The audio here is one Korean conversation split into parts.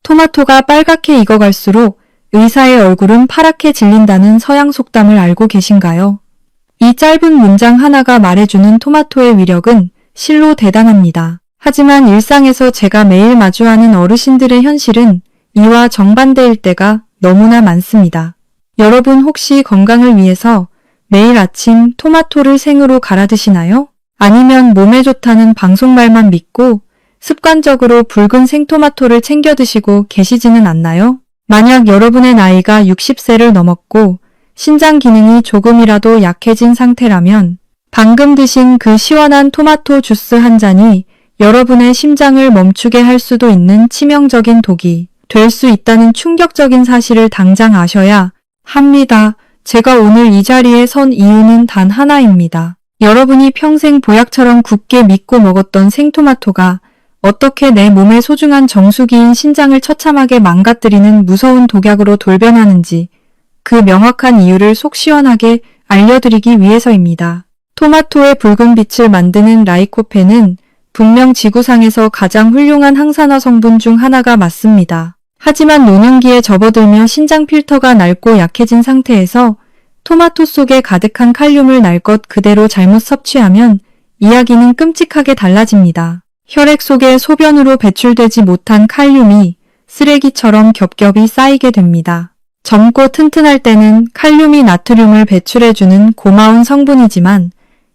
토마토가 빨갛게 익어갈수록 의사의 얼굴은 파랗게 질린다는 서양 속담을 알고 계신가요? 이 짧은 문장 하나가 말해주는 토마토의 위력은 실로 대단합니다. 하지만 일상에서 제가 매일 마주하는 어르신들의 현실은 이와 정반대일 때가 너무나 많습니다. 여러분 혹시 건강을 위해서 매일 아침 토마토를 생으로 갈아 드시나요? 아니면 몸에 좋다는 방송말만 믿고 습관적으로 붉은 생토마토를 챙겨 드시고 계시지는 않나요? 만약 여러분의 나이가 60세를 넘었고 신장 기능이 조금이라도 약해진 상태라면 방금 드신 그 시원한 토마토 주스 한 잔이 여러분의 심장을 멈추게 할 수도 있는 치명적인 독이 될 수 있다는 충격적인 사실을 당장 아셔야 합니다. 제가 오늘 이 자리에 선 이유는 단 하나입니다. 여러분이 평생 보약처럼 굳게 믿고 먹었던 생토마토가 어떻게 내 몸의 소중한 정수기인 신장을 처참하게 망가뜨리는 무서운 독약으로 돌변하는지 그 명확한 이유를 속 시원하게 알려드리기 위해서입니다. 토마토의 붉은 빛을 만드는 라이코펜은 분명 지구상에서 가장 훌륭한 항산화 성분 중 하나가 맞습니다. 하지만 노년기에 접어들며 신장 필터가 낡고 약해진 상태에서 토마토 속에 가득한 칼륨을 날 것 그대로 잘못 섭취하면 이야기는 끔찍하게 달라집니다. 혈액 속에 소변으로 배출되지 못한 칼륨이 쓰레기처럼 겹겹이 쌓이게 됩니다. 젊고 튼튼할 때는 칼륨이 나트륨을 배출해주는 고마운 성분이지만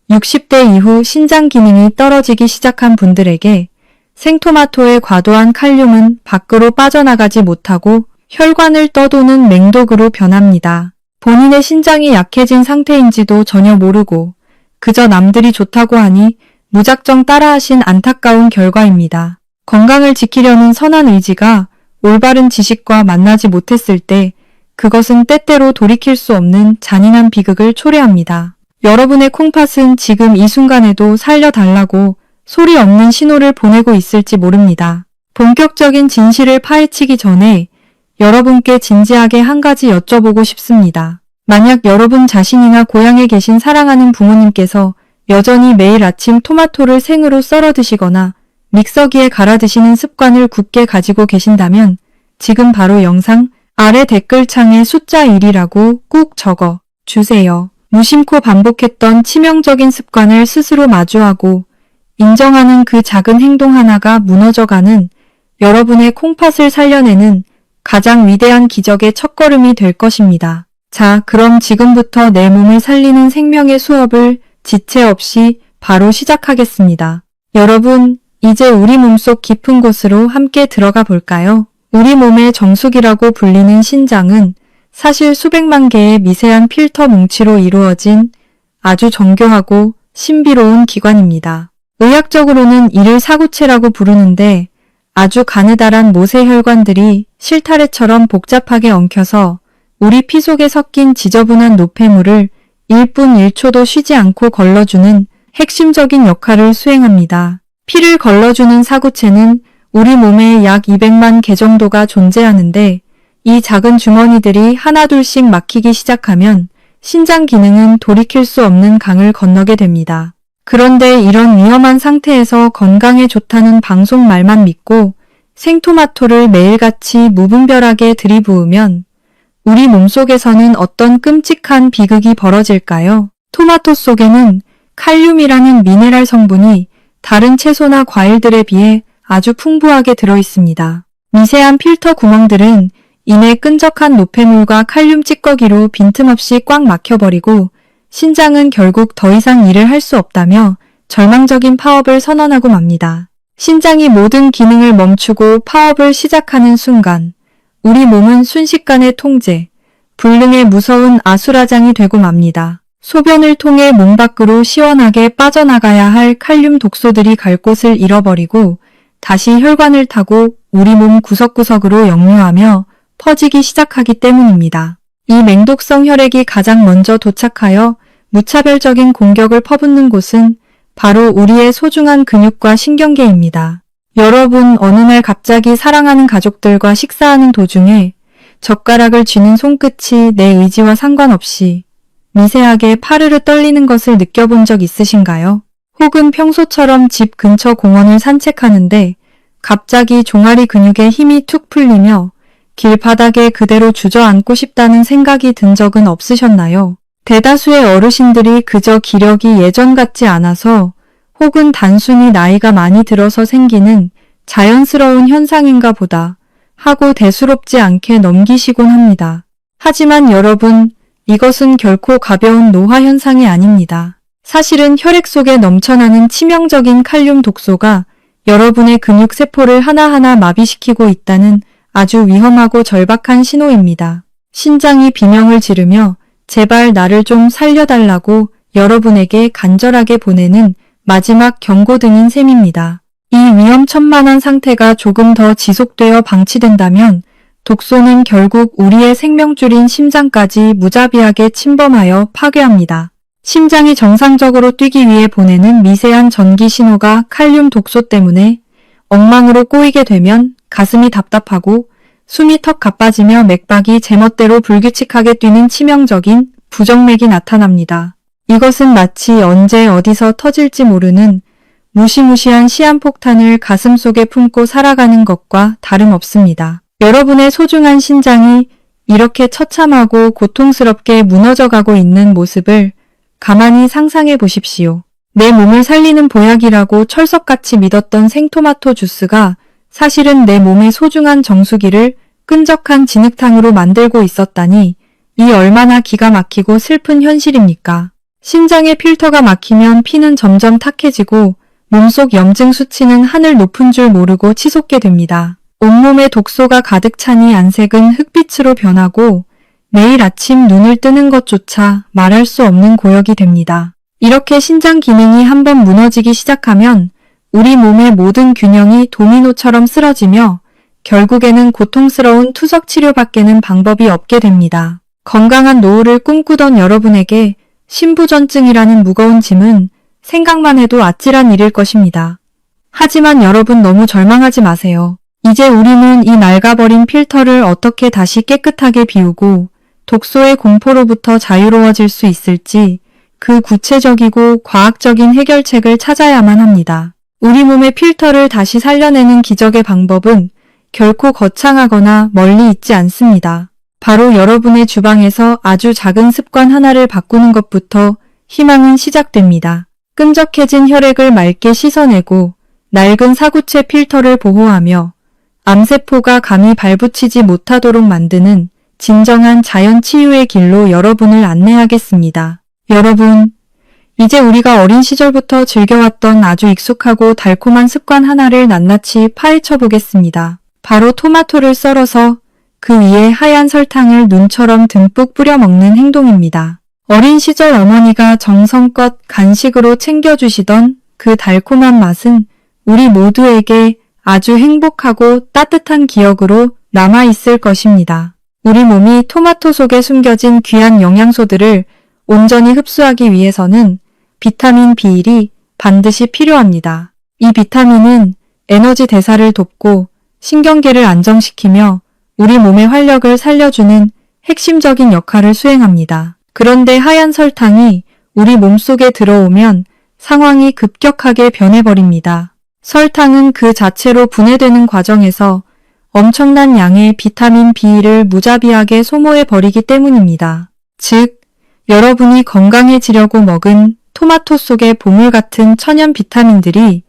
60대 이후 신장 기능이 떨어지기 시작한 분들에게 생토마토의 과도한 칼륨은 밖으로 빠져나가지 못하고 혈관을 떠도는 맹독으로 변합니다. 본인의 신장이 약해진 상태인지도 전혀 모르고 그저 남들이 좋다고 하니 무작정 따라하신 안타까운 결과입니다. 건강을 지키려는 선한 의지가 올바른 지식과 만나지 못했을 때 그것은 때때로 돌이킬 수 없는 잔인한 비극을 초래합니다. 여러분의 콩팥은 지금 이 순간에도 살려달라고 소리 없는 신호를 보내고 있을지 모릅니다. 본격적인 진실을 파헤치기 전에 여러분께 진지하게 한 가지 여쭤보고 싶습니다. 만약 여러분 자신이나 고향에 계신 사랑하는 부모님께서 여전히 매일 아침 토마토를 생으로 썰어 드시거나 믹서기에 갈아 드시는 습관을 굳게 가지고 계신다면 지금 바로 영상 아래 댓글창에 숫자 1이라고 꾹 적어 주세요. 무심코 반복했던 치명적인 습관을 스스로 마주하고 인정하는 그 작은 행동 하나가 무너져가는 여러분의 콩팥을 살려내는 가장 위대한 기적의 첫걸음이 될 것입니다. 자, 그럼 지금부터 내 몸을 살리는 생명의 수업을 지체 없이 바로 시작하겠습니다. 여러분, 이제 우리 몸속 깊은 곳으로 함께 들어가 볼까요? 우리 몸의 정수기라고 불리는 신장은 사실 수백만 개의 미세한 필터 뭉치로 이루어진 아주 정교하고 신비로운 기관입니다. 의학적으로는 이를 사구체라고 부르는데 아주 가느다란 모세혈관들이 실타래처럼 복잡하게 엉켜서 우리 피 속에 섞인 지저분한 노폐물을 1분 1초도 쉬지 않고 걸러주는 핵심적인 역할을 수행합니다. 피를 걸러주는 사구체는 우리 몸에 약 200만 개 정도가 존재하는데 이 작은 주머니들이 하나둘씩 막히기 시작하면 신장 기능은 돌이킬 수 없는 강을 건너게 됩니다. 그런데 이런 위험한 상태에서 건강에 좋다는 방송 말만 믿고 생토마토를 매일같이 무분별하게 들이부으면 우리 몸속에서는 어떤 끔찍한 비극이 벌어질까요? 토마토 속에는 칼륨이라는 미네랄 성분이 다른 채소나 과일들에 비해 아주 풍부하게 들어있습니다. 미세한 필터 구멍들은 이내 끈적한 노폐물과 칼륨 찌꺼기로 빈틈없이 꽉 막혀버리고 신장은 결국 더 이상 일을 할 수 없다며 절망적인 파업을 선언하고 맙니다. 신장이 모든 기능을 멈추고 파업을 시작하는 순간 우리 몸은 순식간에 통제, 불능의 무서운 아수라장이 되고 맙니다. 소변을 통해 몸 밖으로 시원하게 빠져나가야 할 칼륨 독소들이 갈 곳을 잃어버리고 다시 혈관을 타고 우리 몸 구석구석으로 역류하며 퍼지기 시작하기 때문입니다. 이 맹독성 혈액이 가장 먼저 도착하여 무차별적인 공격을 퍼붓는 곳은 바로 우리의 소중한 근육과 신경계입니다. 여러분, 어느 날 갑자기 사랑하는 가족들과 식사하는 도중에 젓가락을 쥐는 손끝이 내 의지와 상관없이 미세하게 파르르 떨리는 것을 느껴본 적 있으신가요? 혹은 평소처럼 집 근처 공원을 산책하는데 갑자기 종아리 근육에 힘이 툭 풀리며 길바닥에 그대로 주저앉고 싶다는 생각이 든 적은 없으셨나요? 대다수의 어르신들이 그저 기력이 예전 같지 않아서 혹은 단순히 나이가 많이 들어서 생기는 자연스러운 현상인가 보다 하고 대수롭지 않게 넘기시곤 합니다. 하지만 여러분, 이것은 결코 가벼운 노화 현상이 아닙니다. 사실은 혈액 속에 넘쳐나는 치명적인 칼륨 독소가 여러분의 근육세포를 하나하나 마비시키고 있다는 아주 위험하고 절박한 신호입니다. 신장이 비명을 지르며 제발 나를 좀 살려달라고 여러분에게 간절하게 보내는 마지막 경고등인 셈입니다. 이 위험천만한 상태가 조금 더 지속되어 방치된다면 독소는 결국 우리의 생명줄인 심장까지 무자비하게 침범하여 파괴합니다. 심장이 정상적으로 뛰기 위해 보내는 미세한 전기 신호가 칼륨 독소 때문에 엉망으로 꼬이게 되면 가슴이 답답하고 숨이 턱 가빠지며 맥박이 제멋대로 불규칙하게 뛰는 치명적인 부정맥이 나타납니다. 이것은 마치 언제 어디서 터질지 모르는 무시무시한 시한폭탄을 가슴속에 품고 살아가는 것과 다름없습니다. 여러분의 소중한 신장이 이렇게 처참하고 고통스럽게 무너져가고 있는 모습을 가만히 상상해 보십시오. 내 몸을 살리는 보약이라고 철석같이 믿었던 생토마토 주스가 사실은 내 몸의 소중한 정수기를 끈적한 진흙탕으로 만들고 있었다니 이 얼마나 기가 막히고 슬픈 현실입니까? 심장의 필터가 막히면 피는 점점 탁해지고 몸속 염증 수치는 하늘 높은 줄 모르고 치솟게 됩니다. 온몸에 독소가 가득 차니 안색은 흑빛으로 변하고 매일 아침 눈을 뜨는 것조차 말할 수 없는 고역이 됩니다. 이렇게 신장 기능이 한번 무너지기 시작하면 우리 몸의 모든 균형이 도미노처럼 쓰러지며 결국에는 고통스러운 투석 치료밖에는 방법이 없게 됩니다. 건강한 노후를 꿈꾸던 여러분에게 신부전증이라는 무거운 짐은 생각만 해도 아찔한 일일 것입니다. 하지만 여러분 너무 절망하지 마세요. 이제 우리는 이 낡아버린 필터를 어떻게 다시 깨끗하게 비우고 독소의 공포로부터 자유로워질 수 있을지 그 구체적이고 과학적인 해결책을 찾아야만 합니다. 우리 몸의 필터를 다시 살려내는 기적의 방법은 결코 거창하거나 멀리 있지 않습니다. 바로 여러분의 주방에서 아주 작은 습관 하나를 바꾸는 것부터 희망은 시작됩니다. 끈적해진 혈액을 맑게 씻어내고 낡은 사구체 필터를 보호하며 암세포가 감히 발붙이지 못하도록 만드는 진정한 자연 치유의 길로 여러분을 안내하겠습니다. 여러분, 이제 우리가 어린 시절부터 즐겨왔던 아주 익숙하고 달콤한 습관 하나를 낱낱이 파헤쳐 보겠습니다. 바로 토마토를 썰어서 그 위에 하얀 설탕을 눈처럼 듬뿍 뿌려 먹는 행동입니다. 어린 시절 어머니가 정성껏 간식으로 챙겨주시던 그 달콤한 맛은 우리 모두에게 아주 행복하고 따뜻한 기억으로 남아있을 것입니다. 우리 몸이 토마토 속에 숨겨진 귀한 영양소들을 온전히 흡수하기 위해서는 비타민 B1이 반드시 필요합니다. 이 비타민은 에너지 대사를 돕고 신경계를 안정시키며 우리 몸의 활력을 살려주는 핵심적인 역할을 수행합니다. 그런데 하얀 설탕이 우리 몸속에 들어오면 상황이 급격하게 변해버립니다. 설탕은 그 자체로 분해되는 과정에서 엄청난 양의 비타민 B를 무자비하게 소모해버리기 때문입니다. 즉, 여러분이 건강해지려고 먹은 토마토 속의 보물 같은 천연 비타민들이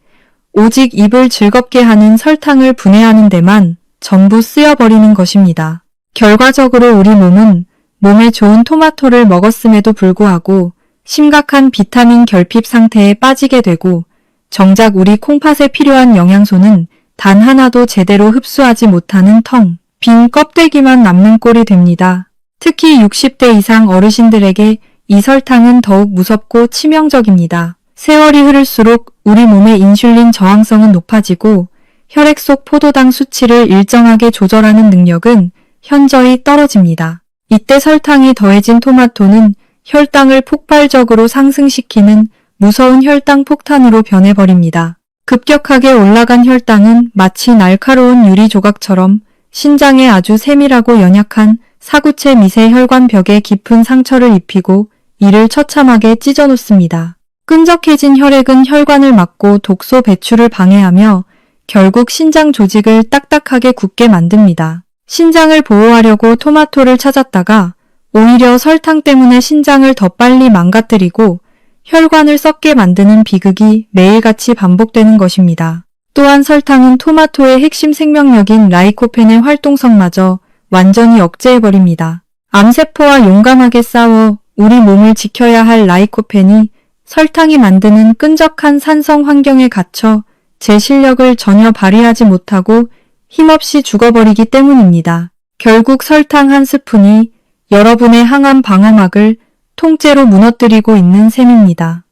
오직 입을 즐겁게 하는 설탕을 분해하는 데만 전부 쓰여버리는 것입니다. 결과적으로 우리 몸은 몸에 좋은 토마토를 먹었음에도 불구하고 심각한 비타민 결핍 상태에 빠지게 되고 정작 우리 콩팥에 필요한 영양소는 단 하나도 제대로 흡수하지 못하는 텅 빈 껍데기만 남는 꼴이 됩니다. 특히 60대 이상 어르신들에게 이 설탕은 더욱 무섭고 치명적입니다. 세월이 흐를수록 우리 몸의 인슐린 저항성은 높아지고 혈액 속 포도당 수치를 일정하게 조절하는 능력은 현저히 떨어집니다. 이때 설탕이 더해진 토마토는 혈당을 폭발적으로 상승시키는 무서운 혈당 폭탄으로 변해버립니다. 급격하게 올라간 혈당은 마치 날카로운 유리 조각처럼 신장에 아주 세밀하고 연약한 사구체 미세 혈관 벽에 깊은 상처를 입히고 이를 처참하게 찢어놓습니다. 끈적해진 혈액은 혈관을 막고 독소 배출을 방해하며 결국 신장 조직을 딱딱하게 굳게 만듭니다. 신장을 보호하려고 토마토를 찾았다가 오히려 설탕 때문에 신장을 더 빨리 망가뜨리고 혈관을 썩게 만드는 비극이 매일같이 반복되는 것입니다. 또한 설탕은 토마토의 핵심 생명력인 라이코펜의 활동성마저 완전히 억제해버립니다. 암세포와 용감하게 싸워 우리 몸을 지켜야 할 라이코펜이 설탕이 만드는 끈적한 산성 환경에 갇혀 제 실력을 전혀 발휘하지 못하고 힘없이 죽어버리기 때문입니다. 결국 설탕 한 스푼이 여러분의 항암 방어막을 통째로 무너뜨리고 있는 셈입니다.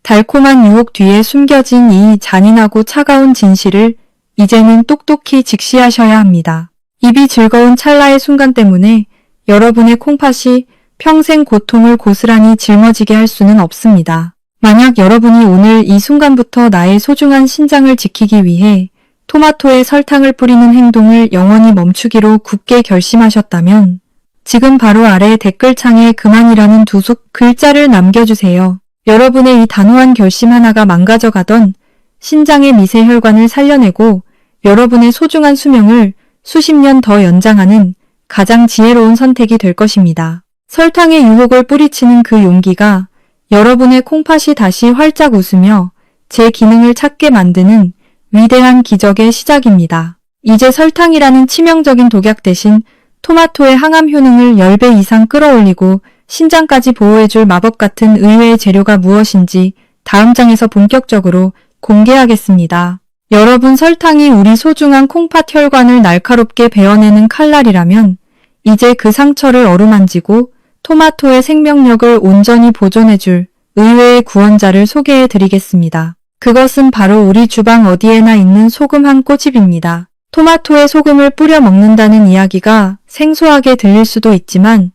달콤한 유혹 뒤에 숨겨진 이 잔인하고 차가운 진실을 이제는 똑똑히 직시하셔야 합니다. 입이 즐거운 찰나의 순간 때문에 여러분의 콩팥이 평생 고통을 고스란히 짊어지게 할 수는 없습니다. 만약 여러분이 오늘 이 순간부터 나의 소중한 신장을 지키기 위해 토마토에 설탕을 뿌리는 행동을 영원히 멈추기로 굳게 결심하셨다면 지금 바로 아래 댓글창에 그만이라는 두 글자를 남겨주세요. 여러분의 이 단호한 결심 하나가 망가져가던 신장의 미세 혈관을 살려내고 여러분의 소중한 수명을 수십 년 더 연장하는 가장 지혜로운 선택이 될 것입니다. 설탕의 유혹을 뿌리치는 그 용기가 여러분의 콩팥이 다시 활짝 웃으며 제 기능을 찾게 만드는 위대한 기적의 시작입니다. 이제 설탕이라는 치명적인 독약 대신 토마토의 항암 효능을 10배 이상 끌어올리고 신장까지 보호해줄 마법 같은 의외의 재료가 무엇인지 다음 장에서 본격적으로 공개하겠습니다. 여러분, 설탕이 우리 소중한 콩팥 혈관을 날카롭게 베어내는 칼날이라면 이제 그 상처를 어루만지고 토마토의 생명력을 온전히 보존해줄 의외의 구원자를 소개해드리겠습니다. 그것은 바로 우리 주방 어디에나 있는 소금 한 꼬집입니다. 토마토에 소금을 뿌려 먹는다는 이야기가 생소하게 들릴 수도 있지만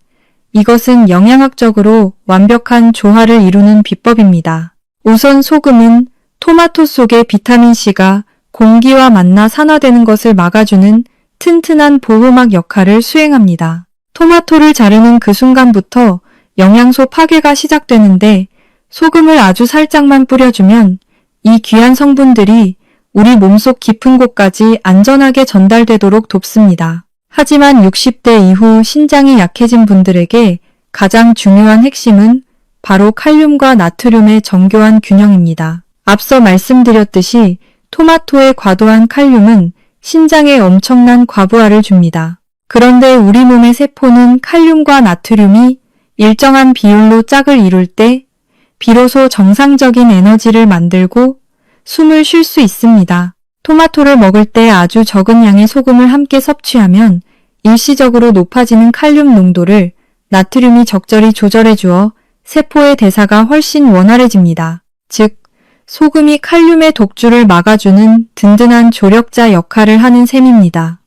이것은 영양학적으로 완벽한 조화를 이루는 비법입니다. 우선 소금은 토마토 속의 비타민C가 공기와 만나 산화되는 것을 막아주는 튼튼한 보호막 역할을 수행합니다. 토마토를 자르는 그 순간부터 영양소 파괴가 시작되는데 소금을 아주 살짝만 뿌려주면 이 귀한 성분들이 우리 몸속 깊은 곳까지 안전하게 전달되도록 돕습니다. 하지만 60대 이후 신장이 약해진 분들에게 가장 중요한 핵심은 바로 칼륨과 나트륨의 정교한 균형입니다. 앞서 말씀드렸듯이 토마토의 과도한 칼륨은 신장에 엄청난 과부하를 줍니다. 그런데 우리 몸의 세포는 칼륨과 나트륨이 일정한 비율로 짝을 이룰 때 비로소 정상적인 에너지를 만들고 숨을 쉴 수 있습니다. 토마토를 먹을 때 아주 적은 양의 소금을 함께 섭취하면 일시적으로 높아지는 칼륨 농도를 나트륨이 적절히 조절해 주어 세포의 대사가 훨씬 원활해집니다. 즉, 소금이 칼륨의 독주를 막아주는 든든한 조력자 역할을 하는 셈입니다.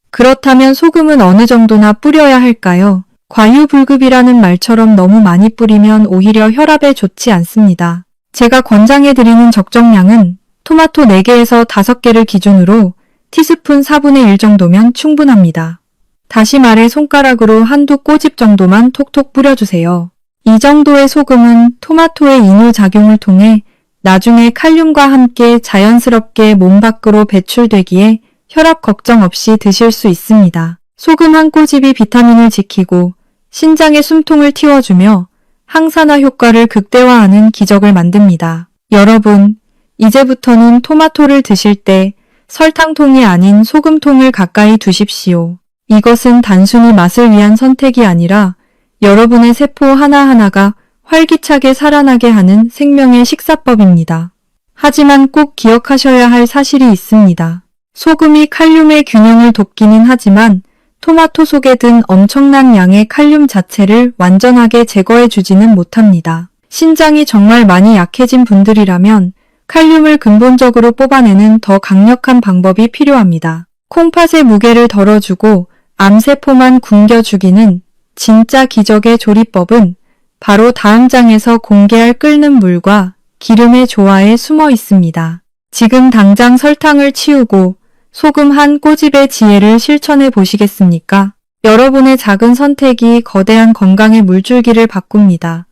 그렇다면 소금은 어느 정도나 뿌려야 할까요? 과유불급이라는 말처럼 너무 많이 뿌리면 오히려 혈압에 좋지 않습니다. 제가 권장해드리는 적정량은 토마토 4개에서 5개를 기준으로 티스푼 4분의 1 정도면 충분합니다. 다시 말해 손가락으로 한두 꼬집 정도만 톡톡 뿌려주세요. 이 정도의 소금은 토마토의 이뇨작용을 통해 나중에 칼륨과 함께 자연스럽게 몸 밖으로 배출되기에 혈압 걱정 없이 드실 수 있습니다. 소금 한 꼬집이 비타민을 지키고 신장의 숨통을 틔워주며 항산화 효과를 극대화하는 기적을 만듭니다. 여러분, 이제부터는 토마토를 드실 때 설탕통이 아닌 소금통을 가까이 두십시오. 이것은 단순히 맛을 위한 선택이 아니라 여러분의 세포 하나하나가 활기차게 살아나게 하는 생명의 식사법입니다. 하지만 꼭 기억하셔야 할 사실이 있습니다. 소금이 칼륨의 균형을 돕기는 하지만 토마토 속에 든 엄청난 양의 칼륨 자체를 완전하게 제거해주지는 못합니다. 신장이 정말 많이 약해진 분들이라면 칼륨을 근본적으로 뽑아내는 더 강력한 방법이 필요합니다. 콩팥의 무게를 덜어주고 암세포만 굶겨 죽이는 진짜 기적의 조리법은 바로 다음 장에서 공개할 끓는 물과 기름의 조화에 숨어 있습니다. 지금 당장 설탕을 치우고 소금 한 꼬집의 지혜를 실천해 보시겠습니까? 여러분의 작은 선택이 거대한 건강의 물줄기를 바꿉니다.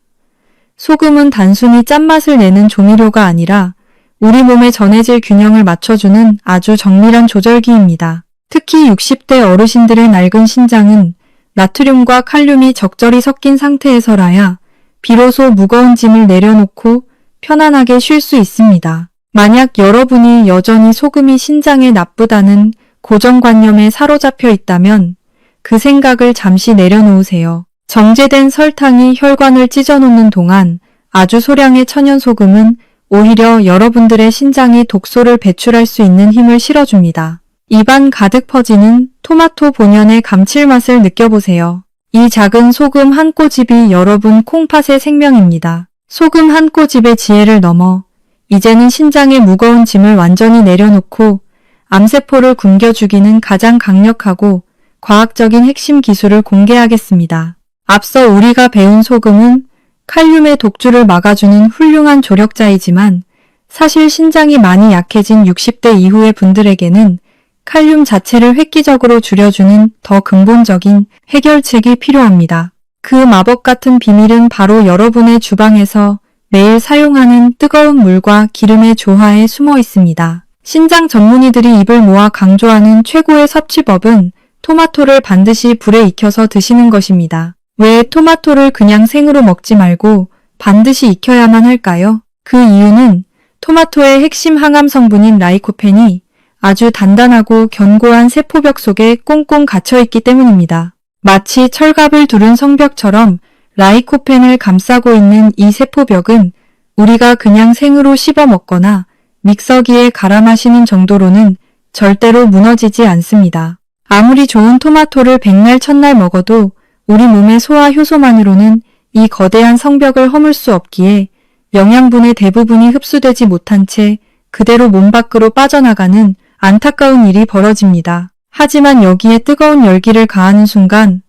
소금은 단순히 짠맛을 내는 조미료가 아니라 우리 몸의 전해질 균형을 맞춰주는 아주 정밀한 조절기입니다. 특히 60대 어르신들의 낡은 신장은 나트륨과 칼륨이 적절히 섞인 상태에서라야 비로소 무거운 짐을 내려놓고 편안하게 쉴 수 있습니다. 만약 여러분이 여전히 소금이 신장에 나쁘다는 고정관념에 사로잡혀 있다면 그 생각을 잠시 내려놓으세요. 정제된 설탕이 혈관을 찢어놓는 동안 아주 소량의 천연소금은 오히려 여러분들의 신장에 독소를 배출할 수 있는 힘을 실어줍니다. 입안 가득 퍼지는 토마토 본연의 감칠맛을 느껴보세요. 이 작은 소금 한 꼬집이 여러분 콩팥의 생명입니다. 소금 한 꼬집의 지혜를 넘어 이제는 신장의 무거운 짐을 완전히 내려놓고 암세포를 굶겨 죽이는 가장 강력하고 과학적인 핵심 기술을 공개하겠습니다. 앞서 우리가 배운 소금은 칼륨의 독주를 막아주는 훌륭한 조력자이지만 사실 신장이 많이 약해진 60대 이후의 분들에게는 칼륨 자체를 획기적으로 줄여주는 더 근본적인 해결책이 필요합니다. 그 마법 같은 비밀은 바로 여러분의 주방에서 매일 사용하는 뜨거운 물과 기름의 조화에 숨어 있습니다. 신장 전문의들이 입을 모아 강조하는 최고의 섭취법은 토마토를 반드시 불에 익혀서 드시는 것입니다. 왜 토마토를 그냥 생으로 먹지 말고 반드시 익혀야만 할까요? 그 이유는 토마토의 핵심 항암 성분인 라이코펜이 아주 단단하고 견고한 세포벽 속에 꽁꽁 갇혀있기 때문입니다. 마치 철갑을 두른 성벽처럼 라이코펜을 감싸고 있는 이 세포벽은 우리가 그냥 생으로 씹어 먹거나 믹서기에 갈아 마시는 정도로는 절대로 무너지지 않습니다. 아무리 좋은 토마토를 백날 첫날 먹어도 우리 몸의 소화 효소만으로는 이 거대한 성벽을 허물 수 없기에 영양분의 대부분이 흡수되지 못한 채 그대로 몸 밖으로 빠져나가는 안타까운 일이 벌어집니다. 하지만 여기에 뜨거운 열기를 가하는 순간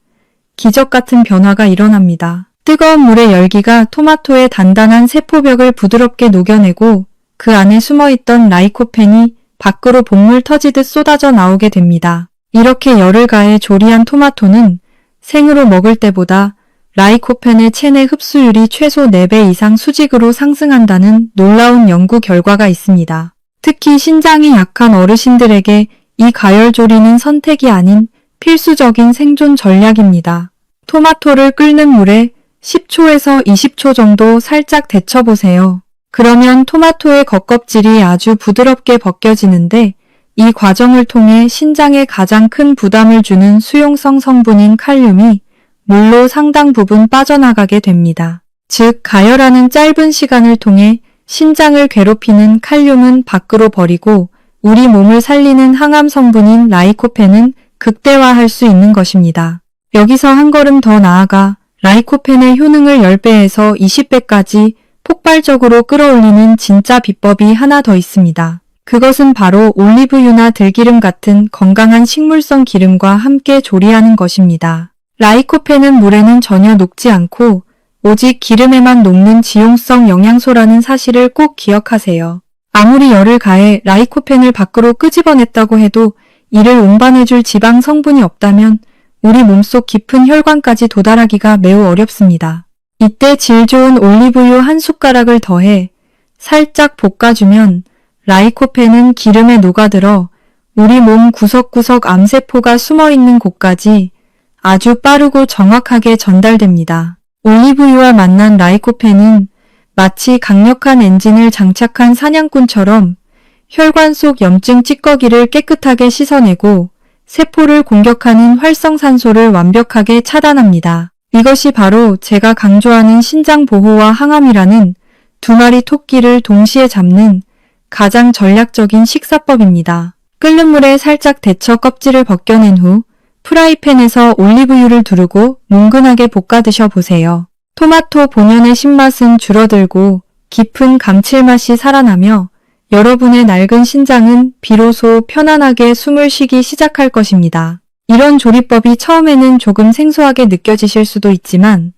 기적 같은 변화가 일어납니다. 뜨거운 물의 열기가 토마토의 단단한 세포벽을 부드럽게 녹여내고 그 안에 숨어있던 라이코펜이 밖으로 복물 터지듯 쏟아져 나오게 됩니다. 이렇게 열을 가해 조리한 토마토는 생으로 먹을 때보다 라이코펜의 체내 흡수율이 최소 4배 이상 수직으로 상승한다는 놀라운 연구 결과가 있습니다. 특히 신장이 약한 어르신들에게 이 가열조리는 선택이 아닌 필수적인 생존 전략입니다. 토마토를 끓는 물에 10초에서 20초 정도 살짝 데쳐보세요. 그러면 토마토의 겉껍질이 아주 부드럽게 벗겨지는데 이 과정을 통해 신장에 가장 큰 부담을 주는 수용성 성분인 칼륨이 물로 상당 부분 빠져나가게 됩니다. 즉, 가열하는 짧은 시간을 통해 신장을 괴롭히는 칼륨은 밖으로 버리고 우리 몸을 살리는 항암 성분인 라이코펜은 극대화할 수 있는 것입니다. 여기서 한 걸음 더 나아가 라이코펜의 효능을 10배에서 20배까지 폭발적으로 끌어올리는 진짜 비법이 하나 더 있습니다. 그것은 바로 올리브유나 들기름 같은 건강한 식물성 기름과 함께 조리하는 것입니다. 라이코펜은 물에는 전혀 녹지 않고 오직 기름에만 녹는 지용성 영양소라는 사실을 꼭 기억하세요. 아무리 열을 가해 라이코펜을 밖으로 끄집어냈다고 해도 이를 운반해줄 지방 성분이 없다면 우리 몸속 깊은 혈관까지 도달하기가 매우 어렵습니다. 이때 질 좋은 올리브유 한 숟가락을 더해 살짝 볶아주면 라이코펜은 기름에 녹아들어 우리 몸 구석구석 암세포가 숨어있는 곳까지 아주 빠르고 정확하게 전달됩니다. 올리브유와 만난 라이코펜은 마치 강력한 엔진을 장착한 사냥꾼처럼 혈관 속 염증 찌꺼기를 깨끗하게 씻어내고 세포를 공격하는 활성산소를 완벽하게 차단합니다. 이것이 바로 제가 강조하는 신장 보호와 항암이라는 두 마리 토끼를 동시에 잡는 가장 전략적인 식사법입니다. 끓는 물에 살짝 데쳐 껍질을 벗겨낸 후 프라이팬에서 올리브유를 두르고 뭉근하게 볶아 드셔보세요. 토마토 본연의 신맛은 줄어들고 깊은 감칠맛이 살아나며 여러분의 낡은 신장은 비로소 편안하게 숨을 쉬기 시작할 것입니다. 이런 조리법이 처음에는 조금 생소하게 느껴지실 수도 있지만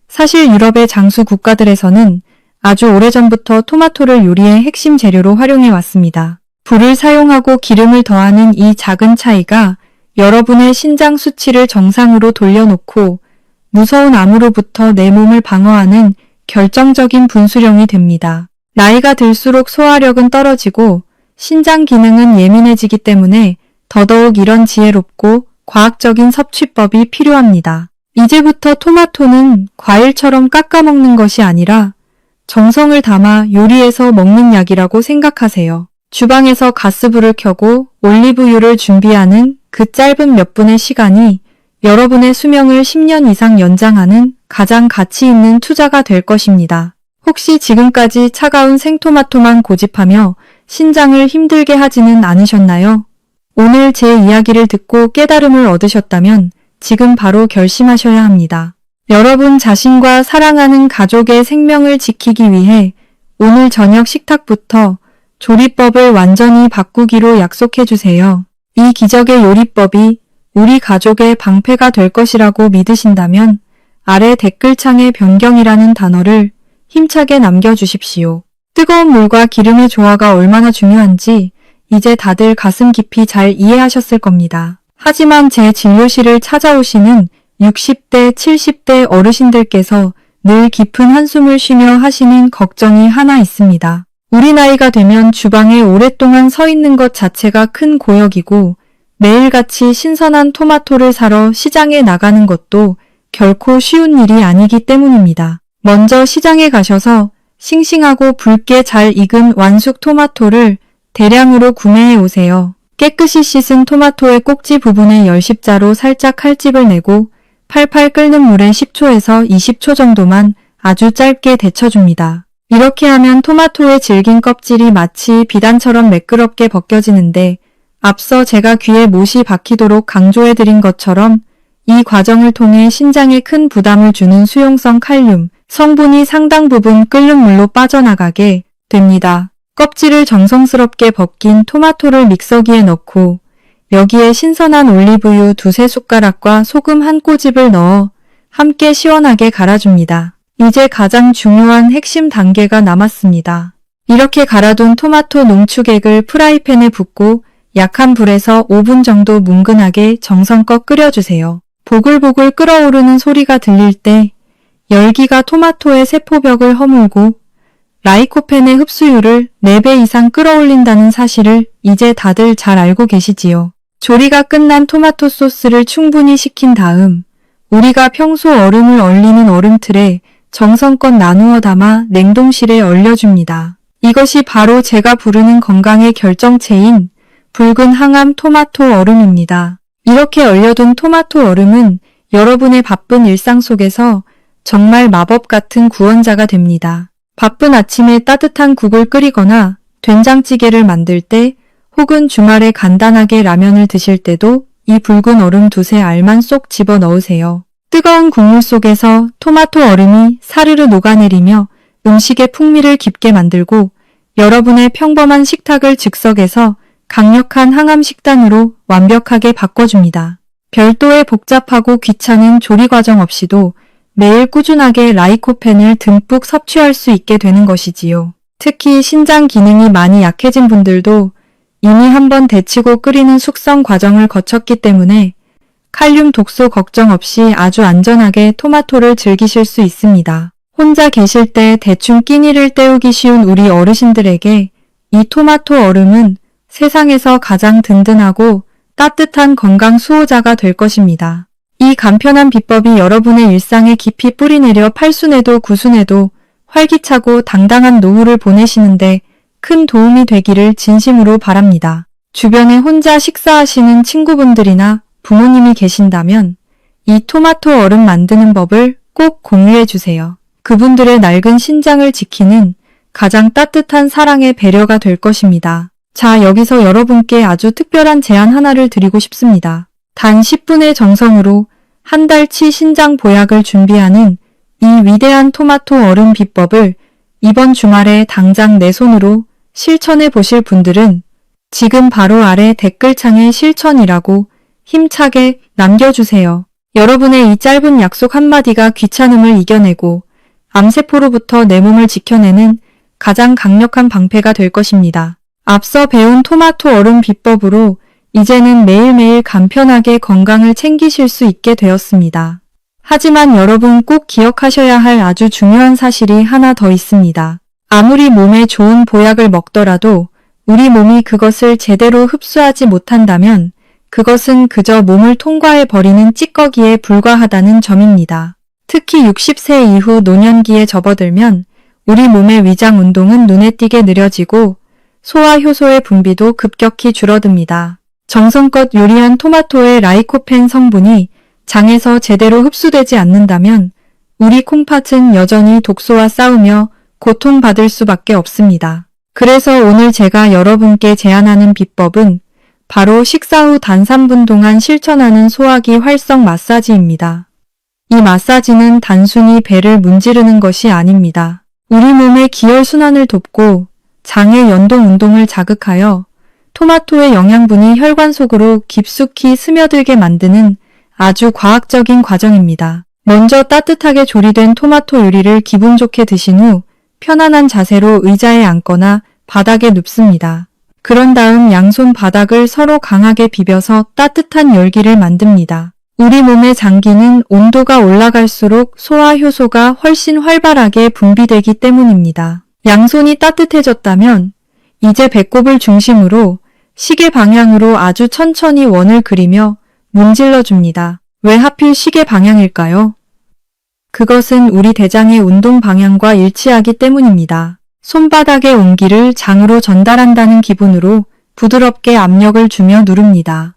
사실 유럽의 장수 국가들에서는 아주 오래전부터 토마토를 요리의 핵심 재료로 활용해 왔습니다. 불을 사용하고 기름을 더하는 이 작은 차이가 여러분의 신장 수치를 정상으로 돌려놓고 무서운 암으로부터 내 몸을 방어하는 결정적인 분수령이 됩니다. 나이가 들수록 소화력은 떨어지고 신장 기능은 예민해지기 때문에 더더욱 이런 지혜롭고 과학적인 섭취법이 필요합니다. 이제부터 토마토는 과일처럼 깎아 먹는 것이 아니라 정성을 담아 요리해서 먹는 약이라고 생각하세요. 주방에서 가스불을 켜고 올리브유를 준비하는 그 짧은 몇 분의 시간이 여러분의 수명을 10년 이상 연장하는 가장 가치 있는 투자가 될 것입니다. 혹시 지금까지 차가운 생토마토만 고집하며 신장을 힘들게 하지는 않으셨나요? 오늘 제 이야기를 듣고 깨달음을 얻으셨다면 지금 바로 결심하셔야 합니다. 여러분 자신과 사랑하는 가족의 생명을 지키기 위해 오늘 저녁 식탁부터 조리법을 완전히 바꾸기로 약속해 주세요. 이 기적의 요리법이 우리 가족의 방패가 될 것이라고 믿으신다면 아래 댓글창에 변경이라는 단어를 힘차게 남겨주십시오. 뜨거운 물과 기름의 조화가 얼마나 중요한지 이제 다들 가슴 깊이 잘 이해하셨을 겁니다. 하지만 제 진료실을 찾아오시는 60대, 70대 어르신들께서 늘 깊은 한숨을 쉬며 하시는 걱정이 하나 있습니다. 우리 나이가 되면 주방에 오랫동안 서 있는 것 자체가 큰 고역이고 매일같이 신선한 토마토를 사러 시장에 나가는 것도 결코 쉬운 일이 아니기 때문입니다. 먼저 시장에 가셔서 싱싱하고 붉게 잘 익은 완숙 토마토를 대량으로 구매해 오세요. 깨끗이 씻은 토마토의 꼭지 부분에 열십자로 살짝 칼집을 내고 팔팔 끓는 물에 10초에서 20초 정도만 아주 짧게 데쳐줍니다. 이렇게 하면 토마토의 질긴 껍질이 마치 비단처럼 매끄럽게 벗겨지는데 앞서 제가 귀에 못이 박히도록 강조해드린 것처럼 이 과정을 통해 신장에 큰 부담을 주는 수용성 칼륨 성분이 상당 부분 끓는 물로 빠져나가게 됩니다. 껍질을 정성스럽게 벗긴 토마토를 믹서기에 넣고 여기에 신선한 올리브유 2-3숟가락과 소금 한 꼬집을 넣어 함께 시원하게 갈아줍니다. 이제 가장 중요한 핵심 단계가 남았습니다. 이렇게 갈아둔 토마토 농축액을 프라이팬에 붓고 약한 불에서 5분 정도 뭉근하게 정성껏 끓여주세요. 보글보글 끓어오르는 소리가 들릴 때 열기가 토마토의 세포벽을 허물고 라이코펜의 흡수율을 4배 이상 끌어올린다는 사실을 이제 다들 잘 알고 계시지요. 조리가 끝난 토마토 소스를 충분히 식힌 다음 우리가 평소 얼음을 얼리는 얼음틀에 정성껏 나누어 담아 냉동실에 얼려줍니다. 이것이 바로 제가 부르는 건강의 결정체인 붉은 항암 토마토 얼음입니다. 이렇게 얼려둔 토마토 얼음은 여러분의 바쁜 일상 속에서 정말 마법 같은 구원자가 됩니다. 바쁜 아침에 따뜻한 국을 끓이거나 된장찌개를 만들 때 혹은 주말에 간단하게 라면을 드실 때도 이 붉은 얼음 2-3알만 쏙 집어 넣으세요. 뜨거운 국물 속에서 토마토 얼음이 사르르 녹아내리며 음식의 풍미를 깊게 만들고 여러분의 평범한 식탁을 즉석에서 강력한 항암 식단으로 완벽하게 바꿔줍니다. 별도의 복잡하고 귀찮은 조리 과정 없이도 매일 꾸준하게 라이코펜을 듬뿍 섭취할 수 있게 되는 것이지요. 특히 신장 기능이 많이 약해진 분들도 이미 한번 데치고 끓이는 숙성 과정을 거쳤기 때문에 칼륨 독소 걱정 없이 아주 안전하게 토마토를 즐기실 수 있습니다. 혼자 계실 때 대충 끼니를 때우기 쉬운 우리 어르신들에게 이 토마토 얼음은 세상에서 가장 든든하고 따뜻한 건강 수호자가 될 것입니다. 이 간편한 비법이 여러분의 일상에 깊이 뿌리내려 팔순에도 구순에도 활기차고 당당한 노후를 보내시는데 큰 도움이 되기를 진심으로 바랍니다. 주변에 혼자 식사하시는 친구분들이나 부모님이 계신다면 이 토마토 얼음 만드는 법을 꼭 공유해 주세요. 그분들의 낡은 신장을 지키는 가장 따뜻한 사랑의 배려가 될 것입니다. 자, 여기서 여러분께 아주 특별한 제안 하나를 드리고 싶습니다. 단 10분의 정성으로 한 달치 신장 보약을 준비하는 이 위대한 토마토 얼음 비법을 이번 주말에 당장 내 손으로 실천해 보실 분들은 지금 바로 아래 댓글창에 실천이라고 힘차게 남겨주세요. 여러분의 이 짧은 약속 한마디가 귀찮음을 이겨내고 암세포로부터 내 몸을 지켜내는 가장 강력한 방패가 될 것입니다. 앞서 배운 토마토 얼음 비법으로 이제는 매일매일 간편하게 건강을 챙기실 수 있게 되었습니다. 하지만 여러분 꼭 기억하셔야 할 아주 중요한 사실이 하나 더 있습니다. 아무리 몸에 좋은 보약을 먹더라도 우리 몸이 그것을 제대로 흡수하지 못한다면 그것은 그저 몸을 통과해 버리는 찌꺼기에 불과하다는 점입니다. 특히 60세 이후 노년기에 접어들면 우리 몸의 위장 운동은 눈에 띄게 느려지고 소화 효소의 분비도 급격히 줄어듭니다. 정성껏 요리한 토마토의 라이코펜 성분이 장에서 제대로 흡수되지 않는다면 우리 콩팥은 여전히 독소와 싸우며 고통받을 수밖에 없습니다. 그래서 오늘 제가 여러분께 제안하는 비법은 바로 식사 후 단 3분 동안 실천하는 소화기 활성 마사지입니다. 이 마사지는 단순히 배를 문지르는 것이 아닙니다. 우리 몸의 기혈순환을 돕고 장의 연동 운동을 자극하여 토마토의 영양분이 혈관 속으로 깊숙이 스며들게 만드는 아주 과학적인 과정입니다. 먼저 따뜻하게 조리된 토마토 요리를 기분 좋게 드신 후 편안한 자세로 의자에 앉거나 바닥에 눕습니다. 그런 다음 양손 바닥을 서로 강하게 비벼서 따뜻한 열기를 만듭니다. 우리 몸의 장기는 온도가 올라갈수록 소화 효소가 훨씬 활발하게 분비되기 때문입니다. 양손이 따뜻해졌다면 이제 배꼽을 중심으로 시계 방향으로 아주 천천히 원을 그리며 문질러 줍니다. 왜 하필 시계 방향일까요? 그것은 우리 대장의 운동 방향과 일치하기 때문입니다. 손바닥의 온기를 장으로 전달한다는 기분으로 부드럽게 압력을 주며 누릅니다.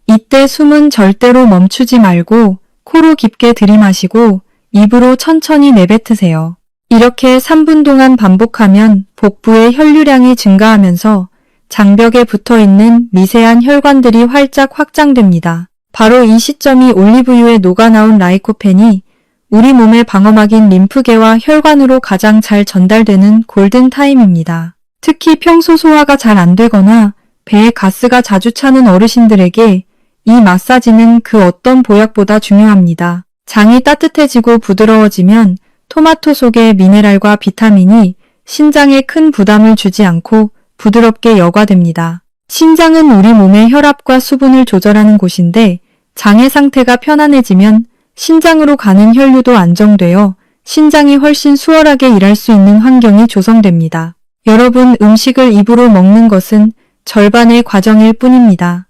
이때 숨은 절대로 멈추지 말고 코로 깊게 들이마시고 입으로 천천히 내뱉으세요. 이렇게 3분 동안 반복하면 복부의 혈류량이 증가하면서 장벽에 붙어있는 미세한 혈관들이 활짝 확장됩니다. 바로 이 시점이 올리브유에 녹아나온 라이코펜이 우리 몸의 방어막인 림프계와 혈관으로 가장 잘 전달되는 골든타임입니다. 특히 평소 소화가 잘 안 되거나 배에 가스가 자주 차는 어르신들에게 이 마사지는 그 어떤 보약보다 중요합니다. 장이 따뜻해지고 부드러워지면 토마토 속의 미네랄과 비타민이 신장에 큰 부담을 주지 않고 부드럽게 여과됩니다. 신장은 우리 몸의 혈압과 수분을 조절하는 곳인데 장의 상태가 편안해지면 신장으로 가는 혈류도 안정되어 신장이 훨씬 수월하게 일할 수 있는 환경이 조성됩니다. 여러분, 음식을 입으로 먹는 것은 절반의 과정일 뿐입니다.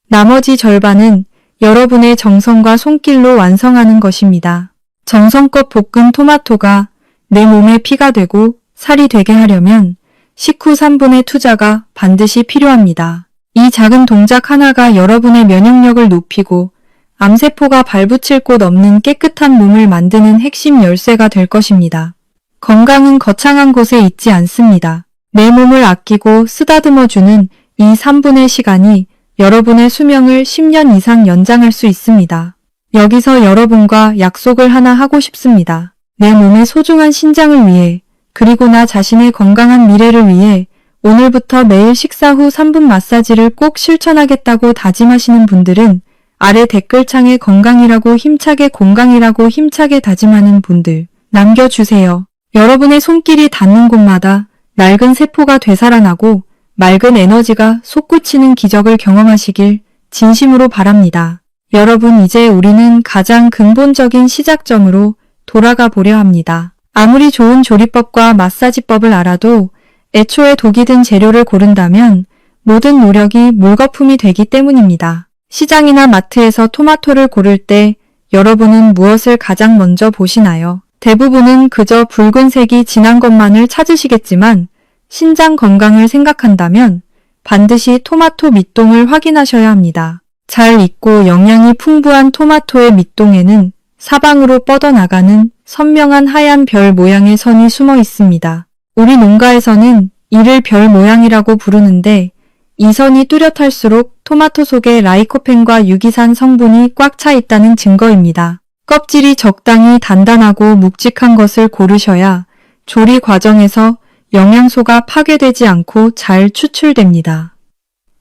나머지 절반은 여러분의 정성과 손길로 완성하는 것입니다. 정성껏 볶은 토마토가 내 몸에 피가 되고 살이 되게 하려면 식후 3분의 투자가 반드시 필요합니다. 이 작은 동작 하나가 여러분의 면역력을 높이고 암세포가 발붙일 곳 없는 깨끗한 몸을 만드는 핵심 열쇠가 될 것입니다. 건강은 거창한 곳에 있지 않습니다. 내 몸을 아끼고 쓰다듬어주는 이 3분의 시간이 여러분의 수명을 10년 이상 연장할 수 있습니다. 여기서 여러분과 약속을 하나 하고 싶습니다. 내 몸의 소중한 신장을 위해, 그리고 나 자신의 건강한 미래를 위해 오늘부터 매일 식사 후 3분 마사지를 꼭 실천하겠다고 다짐하시는 분들은 아래 댓글창에 건강이라고 힘차게 공강이라고 힘차게 다짐하는 분들 남겨주세요. 여러분의 손길이 닿는 곳마다 낡은 세포가 되살아나고 맑은 에너지가 솟구치는 기적을 경험하시길 진심으로 바랍니다. 여러분, 이제 우리는 가장 근본적인 시작점으로 돌아가 보려 합니다. 아무리 좋은 조리법과 마사지법을 알아도 애초에 독이 든 재료를 고른다면 모든 노력이 물거품이 되기 때문입니다. 시장이나 마트에서 토마토를 고를 때 여러분은 무엇을 가장 먼저 보시나요? 대부분은 그저 붉은색이 진한 것만을 찾으시겠지만 신장 건강을 생각한다면 반드시 토마토 밑동을 확인하셔야 합니다. 잘 익고 영양이 풍부한 토마토의 밑동에는 사방으로 뻗어나가는 선명한 하얀 별 모양의 선이 숨어 있습니다. 우리 농가에서는 이를 별 모양이라고 부르는데 이 선이 뚜렷할수록 토마토 속에 라이코펜과 유기산 성분이 꽉 차 있다는 증거입니다. 껍질이 적당히 단단하고 묵직한 것을 고르셔야 조리 과정에서 영양소가 파괴되지 않고 잘 추출됩니다.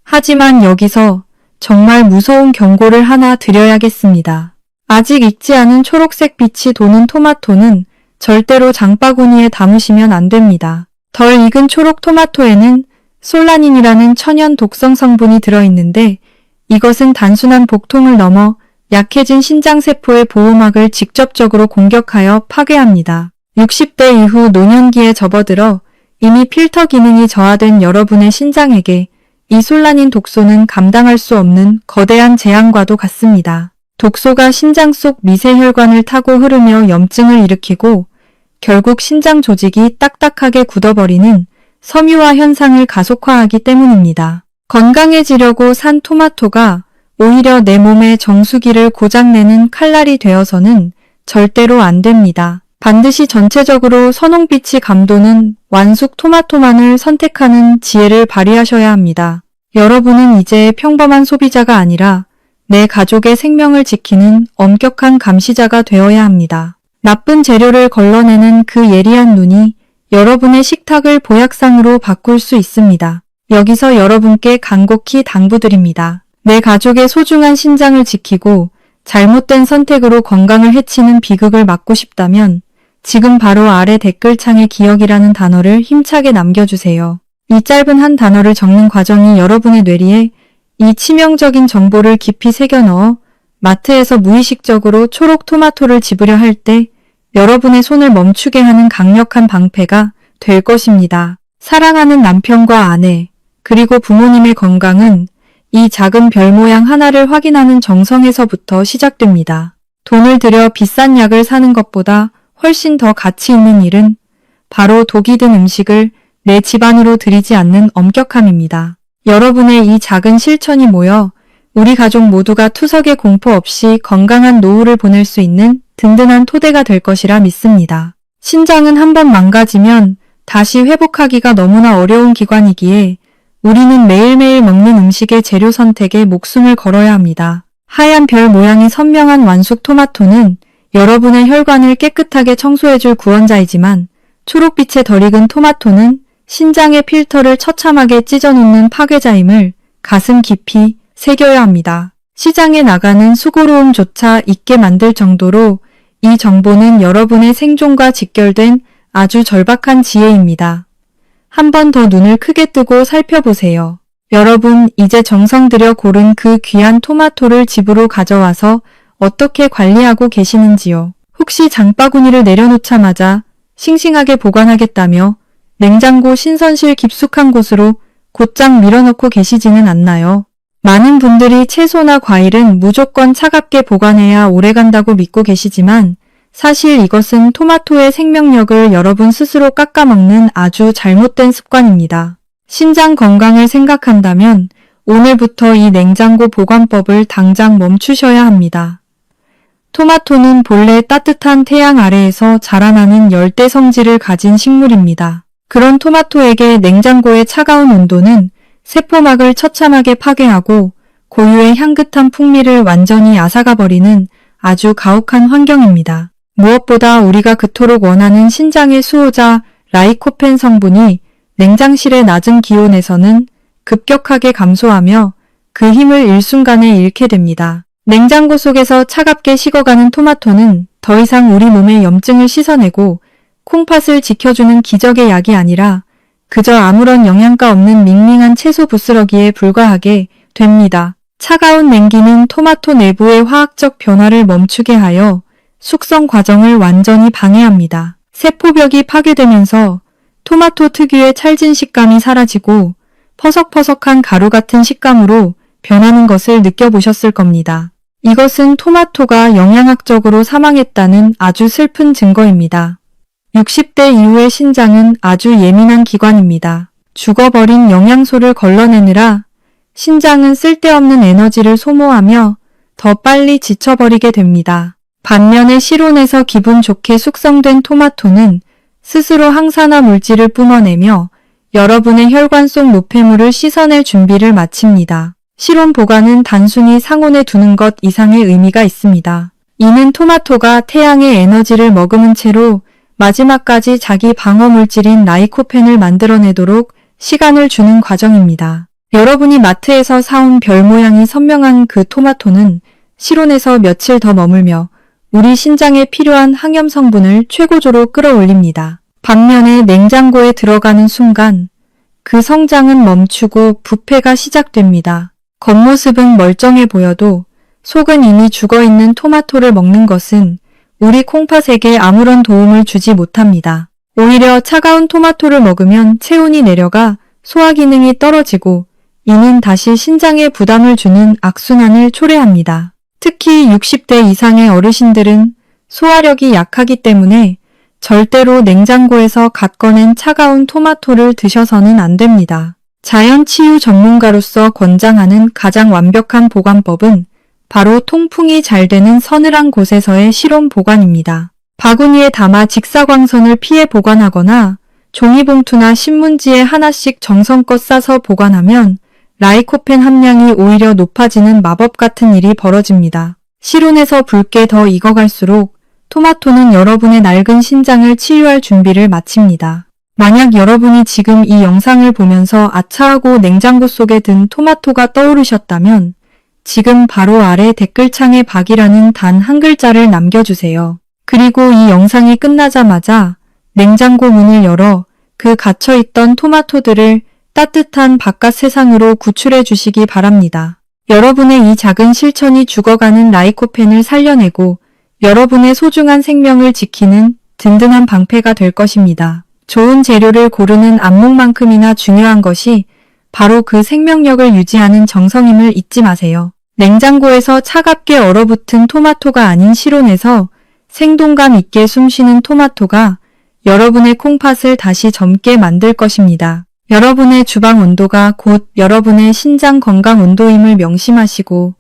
하지만 여기서 정말 무서운 경고를 하나 드려야겠습니다. 아직 익지 않은 초록색 빛이 도는 토마토는 절대로 장바구니에 담으시면 안 됩니다. 덜 익은 초록 토마토에는 솔라닌이라는 천연 독성 성분이 들어있는데 이것은 단순한 복통을 넘어 약해진 신장세포의 보호막을 직접적으로 공격하여 파괴합니다. 60대 이후 노년기에 접어들어 이미 필터 기능이 저하된 여러분의 신장에게 이 솔라닌 독소는 감당할 수 없는 거대한 재앙과도 같습니다. 독소가 신장 속 미세혈관을 타고 흐르며 염증을 일으키고 결국 신장 조직이 딱딱하게 굳어버리는 섬유화 현상을 가속화하기 때문입니다. 건강해지려고 산 토마토가 오히려 내 몸의 정수기를 고장내는 칼날이 되어서는 절대로 안 됩니다. 반드시 전체적으로 선홍빛이 감도는 완숙 토마토만을 선택하는 지혜를 발휘하셔야 합니다. 여러분은 이제 평범한 소비자가 아니라 내 가족의 생명을 지키는 엄격한 감시자가 되어야 합니다. 나쁜 재료를 걸러내는 그 예리한 눈이 여러분의 식탁을 보약상으로 바꿀 수 있습니다. 여기서 여러분께 간곡히 당부드립니다. 내 가족의 소중한 신장을 지키고 잘못된 선택으로 건강을 해치는 비극을 막고 싶다면 지금 바로 아래 댓글창에 기억이라는 단어를 힘차게 남겨주세요. 이 짧은 한 단어를 적는 과정이 여러분의 뇌리에 이 치명적인 정보를 깊이 새겨넣어 마트에서 무의식적으로 초록 토마토를 집으려 할 때 여러분의 손을 멈추게 하는 강력한 방패가 될 것입니다. 사랑하는 남편과 아내, 그리고 부모님의 건강은 이 작은 별 모양 하나를 확인하는 정성에서부터 시작됩니다. 돈을 들여 비싼 약을 사는 것보다 훨씬 더 가치 있는 일은 바로 독이 든 음식을 내 집안으로 들이지 않는 엄격함입니다. 여러분의 이 작은 실천이 모여 우리 가족 모두가 투석의 공포 없이 건강한 노후를 보낼 수 있는 든든한 토대가 될 것이라 믿습니다. 신장은 한번 망가지면 다시 회복하기가 너무나 어려운 기관이기에 우리는 매일매일 먹는 음식의 재료 선택에 목숨을 걸어야 합니다. 하얀 별 모양의 선명한 완숙 토마토는 여러분의 혈관을 깨끗하게 청소해줄 구원자이지만 초록빛에 덜 익은 토마토는 신장의 필터를 처참하게 찢어놓는 파괴자임을 가슴 깊이 새겨야 합니다. 시장에 나가는 수고로움조차 잊게 만들 정도로 이 정보는 여러분의 생존과 직결된 아주 절박한 지혜입니다. 한 번 더 눈을 크게 뜨고 살펴보세요. 여러분, 이제 정성 들여 고른 그 귀한 토마토를 집으로 가져와서 어떻게 관리하고 계시는지요? 혹시 장바구니를 내려놓자마자 싱싱하게 보관하겠다며 냉장고 신선실 깊숙한 곳으로 곧장 밀어넣고 계시지는 않나요? 많은 분들이 채소나 과일은 무조건 차갑게 보관해야 오래간다고 믿고 계시지만 사실 이것은 토마토의 생명력을 여러분 스스로 깎아먹는 아주 잘못된 습관입니다. 신장 건강을 생각한다면 오늘부터 이 냉장고 보관법을 당장 멈추셔야 합니다. 토마토는 본래 따뜻한 태양 아래에서 자라나는 열대 성질을 가진 식물입니다. 그런 토마토에게 냉장고의 차가운 온도는 세포막을 처참하게 파괴하고 고유의 향긋한 풍미를 완전히 앗아가버리는 아주 가혹한 환경입니다. 무엇보다 우리가 그토록 원하는 신장의 수호자 라이코펜 성분이 냉장실의 낮은 기온에서는 급격하게 감소하며 그 힘을 일순간에 잃게 됩니다. 냉장고 속에서 차갑게 식어가는 토마토는 더 이상 우리 몸의 염증을 씻어내고 콩팥을 지켜주는 기적의 약이 아니라 그저 아무런 영양가 없는 밍밍한 채소 부스러기에 불과하게 됩니다. 차가운 냉기는 토마토 내부의 화학적 변화를 멈추게 하여 숙성 과정을 완전히 방해합니다. 세포벽이 파괴되면서 토마토 특유의 찰진 식감이 사라지고 퍼석퍼석한 가루 같은 식감으로 변하는 것을 느껴보셨을 겁니다. 이것은 토마토가 영양학적으로 사망했다는 아주 슬픈 증거입니다. 60대 이후의 신장은 아주 예민한 기관입니다. 죽어버린 영양소를 걸러내느라 신장은 쓸데없는 에너지를 소모하며 더 빨리 지쳐버리게 됩니다. 반면에 실온에서 기분 좋게 숙성된 토마토는 스스로 항산화 물질을 뿜어내며 여러분의 혈관 속 노폐물을 씻어낼 준비를 마칩니다. 실온 보관은 단순히 상온에 두는 것 이상의 의미가 있습니다. 이는 토마토가 태양의 에너지를 머금은 채로 마지막까지 자기 방어 물질인 라이코펜을 만들어내도록 시간을 주는 과정입니다. 여러분이 마트에서 사온 별 모양이 선명한 그 토마토는 실온에서 며칠 더 머물며 우리 신장에 필요한 항염 성분을 최고조로 끌어올립니다. 반면에 냉장고에 들어가는 순간 그 성장은 멈추고 부패가 시작됩니다. 겉모습은 멀쩡해 보여도 속은 이미 죽어있는 토마토를 먹는 것은 우리 콩팥에게 아무런 도움을 주지 못합니다. 오히려 차가운 토마토를 먹으면 체온이 내려가 소화 기능이 떨어지고 이는 다시 신장에 부담을 주는 악순환을 초래합니다. 특히 60대 이상의 어르신들은 소화력이 약하기 때문에 절대로 냉장고에서 갓 꺼낸 차가운 토마토를 드셔서는 안 됩니다. 자연치유 전문가로서 권장하는 가장 완벽한 보관법은 바로 통풍이 잘 되는 서늘한 곳에서의 실온 보관입니다. 바구니에 담아 직사광선을 피해 보관하거나 종이봉투나 신문지에 하나씩 정성껏 싸서 보관하면 라이코펜 함량이 오히려 높아지는 마법 같은 일이 벌어집니다. 실온에서 붉게 더 익어갈수록 토마토는 여러분의 낡은 신장을 치유할 준비를 마칩니다. 만약 여러분이 지금 이 영상을 보면서 아차하고 냉장고 속에 든 토마토가 떠오르셨다면 지금 바로 아래 댓글창에 박이라는 단 한 글자를 남겨주세요. 그리고 이 영상이 끝나자마자 냉장고 문을 열어 그 갇혀있던 토마토들을 따뜻한 바깥 세상으로 구출해 주시기 바랍니다. 여러분의 이 작은 실천이 죽어가는 라이코펜을 살려내고 여러분의 소중한 생명을 지키는 든든한 방패가 될 것입니다. 좋은 재료를 고르는 안목만큼이나 중요한 것이 바로 그 생명력을 유지하는 정성임을 잊지 마세요. 냉장고에서 차갑게 얼어붙은 토마토가 아닌 실온에서 생동감 있게 숨쉬는 토마토가 여러분의 콩팥을 다시 젊게 만들 것입니다. 여러분의 주방 온도가 곧 여러분의 신장 건강 온도임을 명심하시고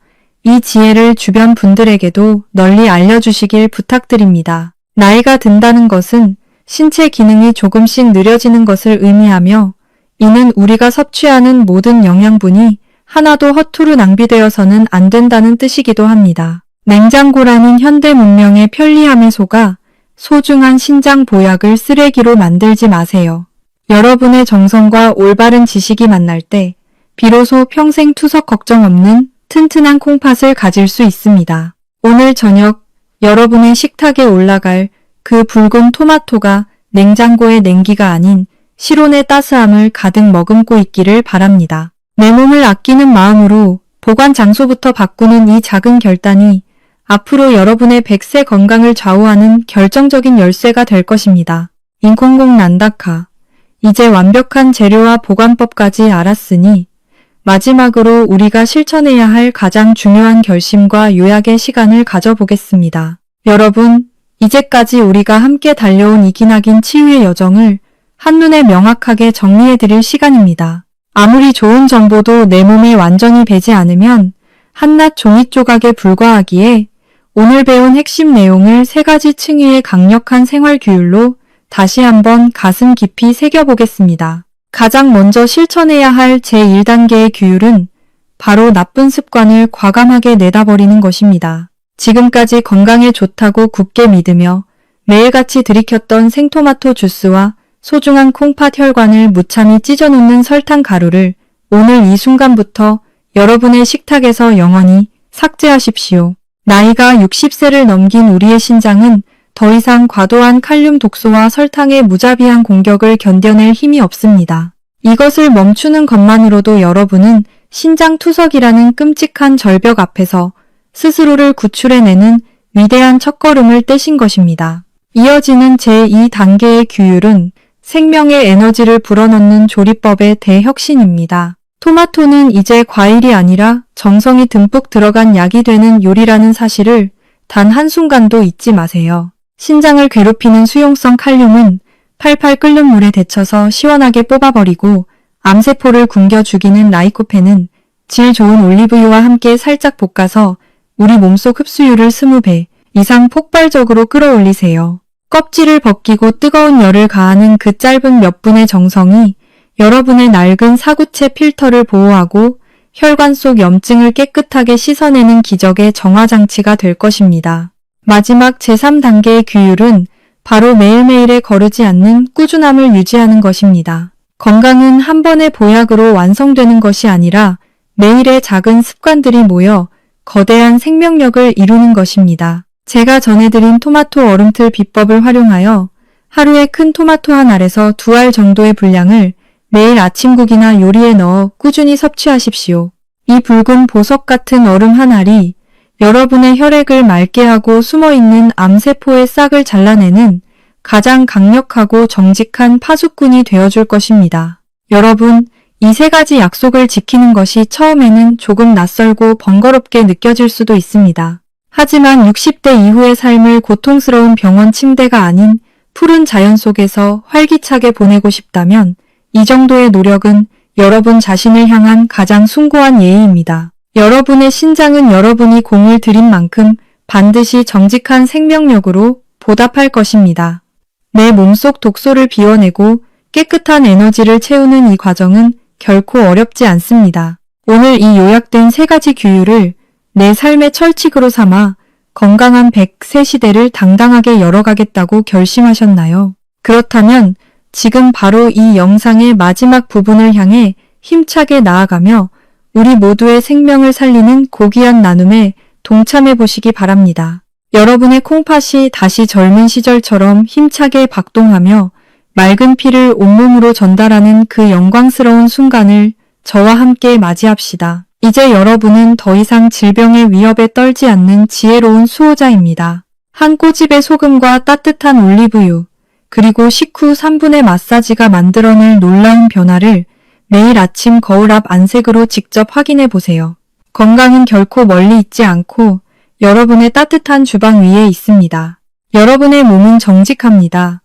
이 지혜를 주변 분들에게도 널리 알려주시길 부탁드립니다. 나이가 든다는 것은 신체 기능이 조금씩 느려지는 것을 의미하며 이는 우리가 섭취하는 모든 영양분이 하나도 허투루 낭비되어서는 안 된다는 뜻이기도 합니다. 냉장고라는 현대 문명의 편리함에 속아 소중한 신장 보약을 쓰레기로 만들지 마세요. 여러분의 정성과 올바른 지식이 만날 때 비로소 평생 투석 걱정 없는 튼튼한 콩팥을 가질 수 있습니다. 오늘 저녁 여러분의 식탁에 올라갈 그 붉은 토마토가 냉장고의 냉기가 아닌 실온의 따스함을 가득 머금고 있기를 바랍니다. 내 몸을 아끼는 마음으로 보관 장소부터 바꾸는 이 작은 결단이 앞으로 여러분의 100세 건강을 좌우하는 결정적인 열쇠가 될 것입니다. 인콩공 난다카. 이제 완벽한 재료와 보관법까지 알았으니 마지막으로 우리가 실천해야 할 가장 중요한 결심과 요약의 시간을 가져보겠습니다. 여러분, 이제까지 우리가 함께 달려온 이 기나긴 치유의 여정을 한눈에 명확하게 정리해드릴 시간입니다. 아무리 좋은 정보도 내 몸에 완전히 배지 않으면 한낱 종이 조각에 불과하기에 오늘 배운 핵심 내용을 3가지 층위의 강력한 생활 규율로 다시 한번 가슴 깊이 새겨보겠습니다. 가장 먼저 실천해야 할 제1단계의 규율은 바로 나쁜 습관을 과감하게 내다버리는 것입니다. 지금까지 건강에 좋다고 굳게 믿으며 매일같이 들이켰던 생토마토 주스와 소중한 콩팥 혈관을 무참히 찢어놓는 설탕 가루를 오늘 이 순간부터 여러분의 식탁에서 영원히 삭제하십시오. 나이가 60세를 넘긴 우리의 신장은 더 이상 과도한 칼륨 독소와 설탕의 무자비한 공격을 견뎌낼 힘이 없습니다. 이것을 멈추는 것만으로도 여러분은 신장투석이라는 끔찍한 절벽 앞에서 스스로를 구출해내는 위대한 첫걸음을 떼신 것입니다. 이어지는 제2단계의 규율은 생명의 에너지를 불어넣는 조리법의 대혁신입니다. 토마토는 이제 과일이 아니라 정성이 듬뿍 들어간 약이 되는 요리라는 사실을 단 한순간도 잊지 마세요. 신장을 괴롭히는 수용성 칼륨은 팔팔 끓는 물에 데쳐서 시원하게 뽑아버리고 암세포를 굶겨 죽이는 라이코펜은 질 좋은 올리브유와 함께 살짝 볶아서 우리 몸속 흡수율을 20배 이상 폭발적으로 끌어올리세요. 껍질을 벗기고 뜨거운 열을 가하는 그 짧은 몇 분의 정성이 여러분의 낡은 사구체 필터를 보호하고 혈관 속 염증을 깨끗하게 씻어내는 기적의 정화장치가 될 것입니다. 마지막 제3단계의 규율은 바로 매일매일에 거르지 않는 꾸준함을 유지하는 것입니다. 건강은 한 번의 보약으로 완성되는 것이 아니라 매일의 작은 습관들이 모여 거대한 생명력을 이루는 것입니다. 제가 전해드린 토마토 얼음틀 비법을 활용하여 하루에 큰 토마토 한 알에서 2알 정도의 분량을 매일 아침국이나 요리에 넣어 꾸준히 섭취하십시오. 이 붉은 보석 같은 얼음 한 알이 여러분의 혈액을 맑게 하고 숨어있는 암세포의 싹을 잘라내는 가장 강력하고 정직한 파수꾼이 되어줄 것입니다. 여러분, 이 세 가지 약속을 지키는 것이 처음에는 조금 낯설고 번거롭게 느껴질 수도 있습니다. 하지만 60대 이후의 삶을 고통스러운 병원 침대가 아닌 푸른 자연 속에서 활기차게 보내고 싶다면 이 정도의 노력은 여러분 자신을 향한 가장 숭고한 예의입니다. 여러분의 신장은 여러분이 공을 들인 만큼 반드시 정직한 생명력으로 보답할 것입니다. 내 몸속 독소를 비워내고 깨끗한 에너지를 채우는 이 과정은 결코 어렵지 않습니다. 오늘 이 요약된 세 가지 규율을 내 삶의 철칙으로 삼아 건강한 100세 시대를 당당하게 열어가겠다고 결심하셨나요? 그렇다면 지금 바로 이 영상의 마지막 부분을 향해 힘차게 나아가며 우리 모두의 생명을 살리는 고귀한 나눔에 동참해 보시기 바랍니다. 여러분의 콩팥이 다시 젊은 시절처럼 힘차게 박동하며 맑은 피를 온몸으로 전달하는 그 영광스러운 순간을 저와 함께 맞이합시다. 이제 여러분은 더 이상 질병의 위협에 떨지 않는 지혜로운 수호자입니다. 한 꼬집의 소금과 따뜻한 올리브유, 그리고 식후 3분의 마사지가 만들어낼 놀라운 변화를 매일 아침 거울 앞 안색으로 직접 확인해 보세요. 건강은 결코 멀리 있지 않고 여러분의 따뜻한 주방 위에 있습니다. 여러분의 몸은 정직합니다.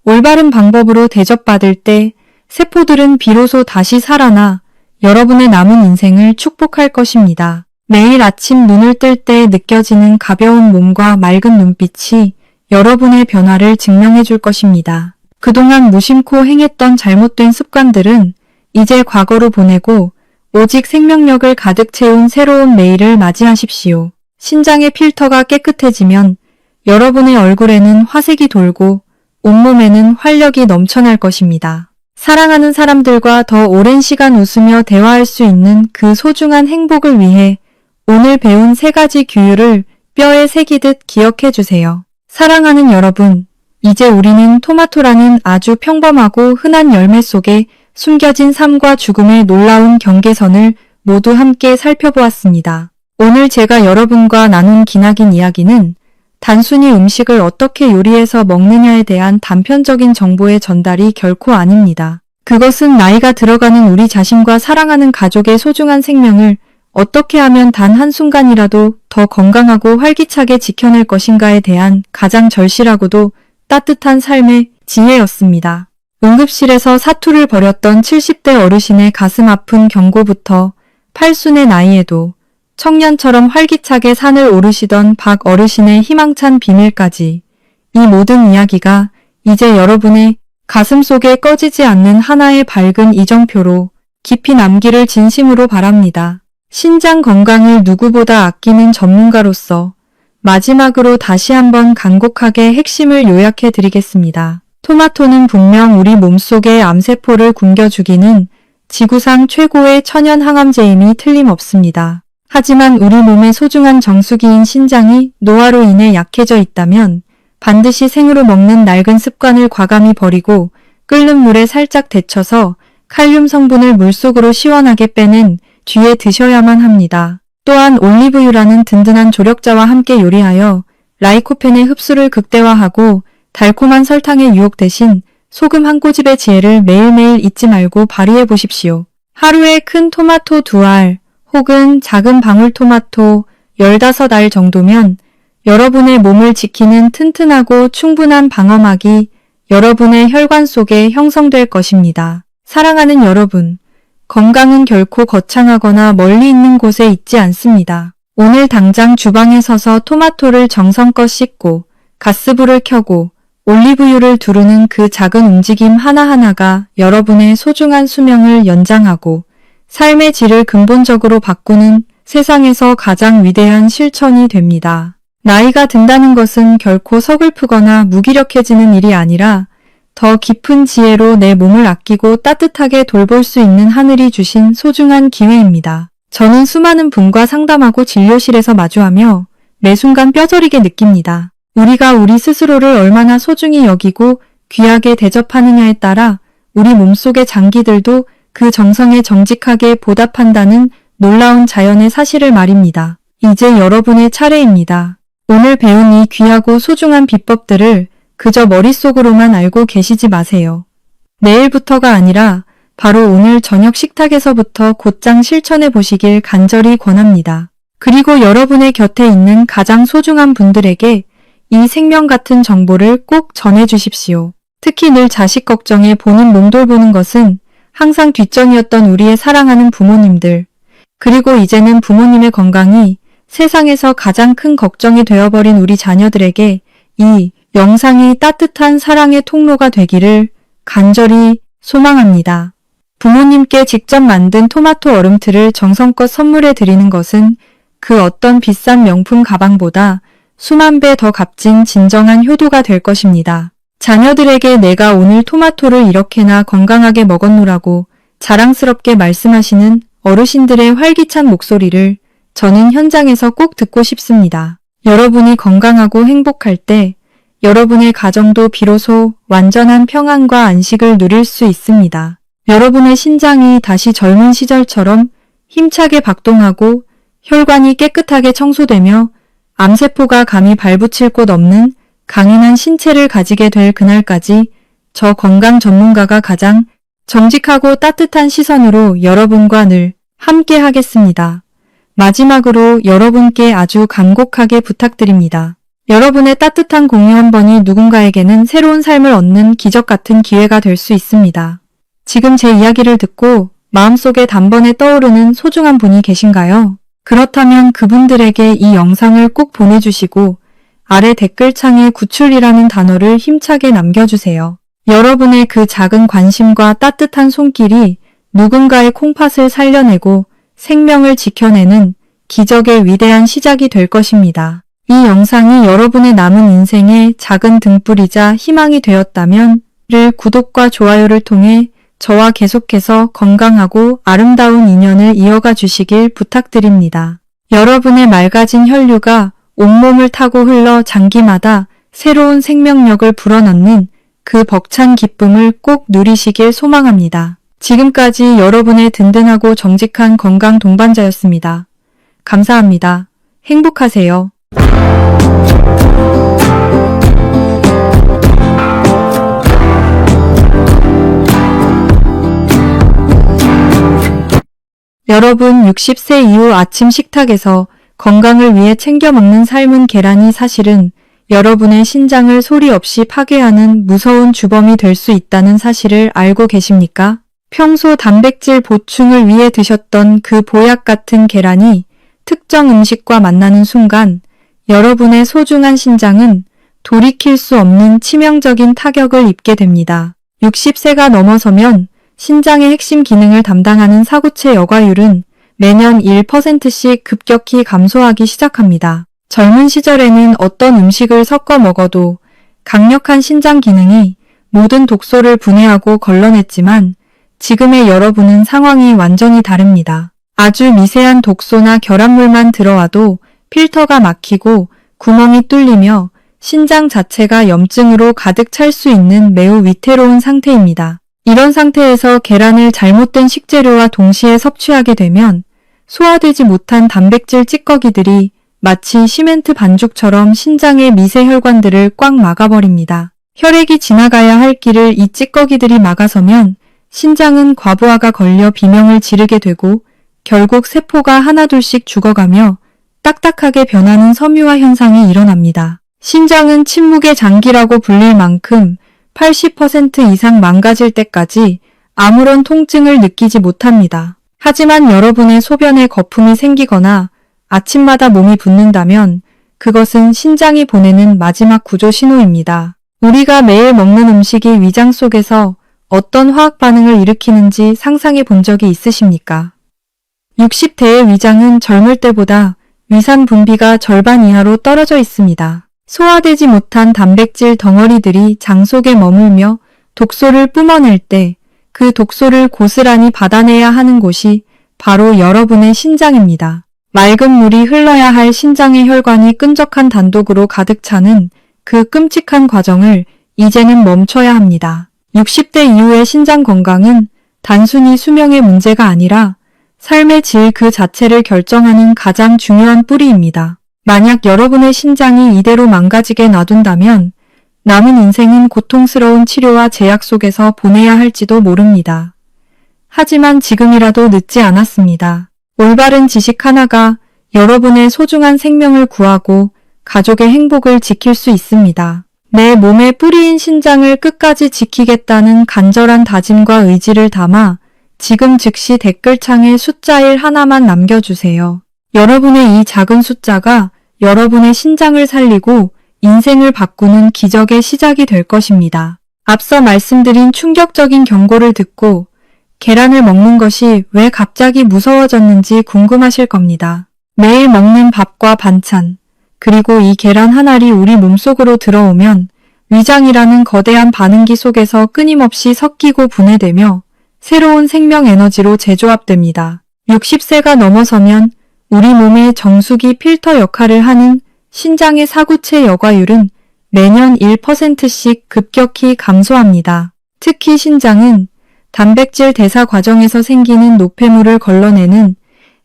올바른 방법으로 대접받을 때 세포들은 비로소 다시 살아나 여러분의 남은 인생을 축복할 것입니다. 매일 아침 눈을 뜰 때 느껴지는 가벼운 몸과 맑은 눈빛이 여러분의 변화를 증명해 줄 것입니다. 그동안 무심코 행했던 잘못된 습관들은 이제 과거로 보내고 오직 생명력을 가득 채운 새로운 매일을 맞이하십시오. 신장의 필터가 깨끗해지면 여러분의 얼굴에는 화색이 돌고 온몸에는 활력이 넘쳐날 것입니다. 사랑하는 사람들과 더 오랜 시간 웃으며 대화할 수 있는 그 소중한 행복을 위해 오늘 배운 세 가지 규율을 뼈에 새기듯 기억해 주세요. 사랑하는 여러분, 이제 우리는 토마토라는 아주 평범하고 흔한 열매 속에 숨겨진 삶과 죽음의 놀라운 경계선을 모두 함께 살펴보았습니다. 오늘 제가 여러분과 나눈 기나긴 이야기는 단순히 음식을 어떻게 요리해서 먹느냐에 대한 단편적인 정보의 전달이 결코 아닙니다. 그것은 나이가 들어가는 우리 자신과 사랑하는 가족의 소중한 생명을 어떻게 하면 단 한순간이라도 더 건강하고 활기차게 지켜낼 것인가에 대한 가장 절실하고도 따뜻한 삶의 지혜였습니다. 응급실에서 사투를 벌였던 70대 어르신의 가슴 아픈 경고부터 팔순의 나이에도 청년처럼 활기차게 산을 오르시던 박 어르신의 희망찬 비밀까지 이 모든 이야기가 이제 여러분의 가슴 속에 꺼지지 않는 하나의 밝은 이정표로 깊이 남기를 진심으로 바랍니다. 신장 건강을 누구보다 아끼는 전문가로서 마지막으로 다시 한번 간곡하게 핵심을 요약해 드리겠습니다. 토마토는 분명 우리 몸속의 암세포를 굶겨 죽이는 지구상 최고의 천연 항암제임이 틀림없습니다. 하지만 우리 몸의 소중한 정수기인 신장이 노화로 인해 약해져 있다면 반드시 생으로 먹는 낡은 습관을 과감히 버리고 끓는 물에 살짝 데쳐서 칼륨 성분을 물속으로 시원하게 빼낸 뒤에 드셔야만 합니다. 또한 올리브유라는 든든한 조력자와 함께 요리하여 라이코펜의 흡수를 극대화하고 달콤한 설탕의 유혹 대신 소금 한 꼬집의 지혜를 매일매일 잊지 말고 발휘해 보십시오. 하루에 큰 토마토 2알 혹은 작은 방울토마토 15알 정도면 여러분의 몸을 지키는 튼튼하고 충분한 방어막이 여러분의 혈관 속에 형성될 것입니다. 사랑하는 여러분, 건강은 결코 거창하거나 멀리 있는 곳에 있지 않습니다. 오늘 당장 주방에 서서 토마토를 정성껏 씻고 가스불을 켜고 올리브유를 두르는 그 작은 움직임 하나하나가 여러분의 소중한 수명을 연장하고 삶의 질을 근본적으로 바꾸는 세상에서 가장 위대한 실천이 됩니다. 나이가 든다는 것은 결코 서글프거나 무기력해지는 일이 아니라 더 깊은 지혜로 내 몸을 아끼고 따뜻하게 돌볼 수 있는 하늘이 주신 소중한 기회입니다. 저는 수많은 분과 상담하고 진료실에서 마주하며 매 순간 뼈저리게 느낍니다. 우리가 우리 스스로를 얼마나 소중히 여기고 귀하게 대접하느냐에 따라 우리 몸속의 장기들도 그 정성에 정직하게 보답한다는 놀라운 자연의 사실을 말입니다. 이제 여러분의 차례입니다. 오늘 배운 이 귀하고 소중한 비법들을 그저 머릿속으로만 알고 계시지 마세요. 내일부터가 아니라 바로 오늘 저녁 식탁에서부터 곧장 실천해 보시길 간절히 권합니다. 그리고 여러분의 곁에 있는 가장 소중한 분들에게 이 생명 같은 정보를 꼭 전해 주십시오. 특히 늘 자식 걱정에 본인 몸돌보는 것은 항상 뒷전이었던 우리의 사랑하는 부모님들, 그리고 이제는 부모님의 건강이 세상에서 가장 큰 걱정이 되어버린 우리 자녀들에게 이 영상이 따뜻한 사랑의 통로가 되기를 간절히 소망합니다. 부모님께 직접 만든 토마토 얼음틀을 정성껏 선물해 드리는 것은 그 어떤 비싼 명품 가방보다 수만 배 더 값진 진정한 효도가 될 것입니다. 자녀들에게 내가 오늘 토마토를 이렇게나 건강하게 먹었노라고 자랑스럽게 말씀하시는 어르신들의 활기찬 목소리를 저는 현장에서 꼭 듣고 싶습니다. 여러분이 건강하고 행복할 때 여러분의 가정도 비로소 완전한 평안과 안식을 누릴 수 있습니다. 여러분의 신장이 다시 젊은 시절처럼 힘차게 박동하고 혈관이 깨끗하게 청소되며 암세포가 감히 발붙일 곳 없는 강인한 신체를 가지게 될 그날까지 저 건강 전문가가 가장 정직하고 따뜻한 시선으로 여러분과 늘 함께 하겠습니다. 마지막으로 여러분께 아주 간곡하게 부탁드립니다. 여러분의 따뜻한 공유 한 번이 누군가에게는 새로운 삶을 얻는 기적 같은 기회가 될 수 있습니다. 지금 제 이야기를 듣고 마음속에 단번에 떠오르는 소중한 분이 계신가요? 그렇다면 그분들에게 이 영상을 꼭 보내주시고 아래 댓글창에 구출이라는 단어를 힘차게 남겨주세요. 여러분의 그 작은 관심과 따뜻한 손길이 누군가의 콩팥을 살려내고 생명을 지켜내는 기적의 위대한 시작이 될 것입니다. 이 영상이 여러분의 남은 인생의 작은 등불이자 희망이 되었다면 구독과 좋아요를 통해 저와 계속해서 건강하고 아름다운 인연을 이어가 주시길 부탁드립니다. 여러분의 맑아진 혈류가 온몸을 타고 흘러 장기마다 새로운 생명력을 불어넣는 그 벅찬 기쁨을 꼭 누리시길 소망합니다. 지금까지 여러분의 든든하고 정직한 건강 동반자였습니다. 감사합니다. 행복하세요. 여러분 60세 이후 아침 식탁에서 건강을 위해 챙겨 먹는 삶은 계란이 사실은 여러분의 신장을 소리 없이 파괴하는 무서운 주범이 될 수 있다는 사실을 알고 계십니까? 평소 단백질 보충을 위해 드셨던 그 보약 같은 계란이 특정 음식과 만나는 순간 여러분의 소중한 신장은 돌이킬 수 없는 치명적인 타격을 입게 됩니다. 60세가 넘어서면 신장의 핵심 기능을 담당하는 사구체 여과율은 매년 1%씩 급격히 감소하기 시작합니다. 젊은 시절에는 어떤 음식을 섞어 먹어도 강력한 신장 기능이 모든 독소를 분해하고 걸러냈지만 지금의 여러분은 상황이 완전히 다릅니다. 아주 미세한 독소나 결합물만 들어와도 필터가 막히고 구멍이 뚫리며 신장 자체가 염증으로 가득 찰 수 있는 매우 위태로운 상태입니다. 이런 상태에서 계란을 잘못된 식재료와 동시에 섭취하게 되면 소화되지 못한 단백질 찌꺼기들이 마치 시멘트 반죽처럼 신장의 미세 혈관들을 꽉 막아버립니다. 혈액이 지나가야 할 길을 이 찌꺼기들이 막아서면 신장은 과부하가 걸려 비명을 지르게 되고 결국 세포가 하나둘씩 죽어가며 딱딱하게 변하는 섬유화 현상이 일어납니다. 신장은 침묵의 장기라고 불릴 만큼 80% 이상 망가질 때까지 아무런 통증을 느끼지 못합니다. 하지만 여러분의 소변에 거품이 생기거나 아침마다 몸이 붓는다면 그것은 신장이 보내는 마지막 구조 신호입니다. 우리가 매일 먹는 음식이 위장 속에서 어떤 화학 반응을 일으키는지 상상해 본 적이 있으십니까? 60대의 위장은 젊을 때보다 위산 분비가 절반 이하로 떨어져 있습니다. 소화되지 못한 단백질 덩어리들이 장 속에 머물며 독소를 뿜어낼 때 그 독소를 고스란히 받아내야 하는 곳이 바로 여러분의 신장입니다. 맑은 물이 흘러야 할 신장의 혈관이 끈적한 단독으로 가득 차는 그 끔찍한 과정을 이제는 멈춰야 합니다. 60대 이후의 신장 건강은 단순히 수명의 문제가 아니라 삶의 질 그 자체를 결정하는 가장 중요한 뿌리입니다. 만약 여러분의 신장이 이대로 망가지게 놔둔다면 남은 인생은 고통스러운 치료와 제약 속에서 보내야 할지도 모릅니다. 하지만 지금이라도 늦지 않았습니다. 올바른 지식 하나가 여러분의 소중한 생명을 구하고 가족의 행복을 지킬 수 있습니다. 내 몸의 뿌리인 신장을 끝까지 지키겠다는 간절한 다짐과 의지를 담아 지금 즉시 댓글창에 숫자 1 하나만 남겨주세요. 여러분의 이 작은 숫자가 여러분의 신장을 살리고 인생을 바꾸는 기적의 시작이 될 것입니다. 앞서 말씀드린 충격적인 경고를 듣고 계란을 먹는 것이 왜 갑자기 무서워졌는지 궁금하실 겁니다. 매일 먹는 밥과 반찬, 그리고 이 계란 한 알이 우리 몸속으로 들어오면 위장이라는 거대한 반응기 속에서 끊임없이 섞이고 분해되며 새로운 생명 에너지로 재조합됩니다. 60세가 넘어서면 우리 몸의 정수기 필터 역할을 하는 신장의 사구체 여과율은 매년 1%씩 급격히 감소합니다. 특히 신장은 단백질 대사 과정에서 생기는 노폐물을 걸러내는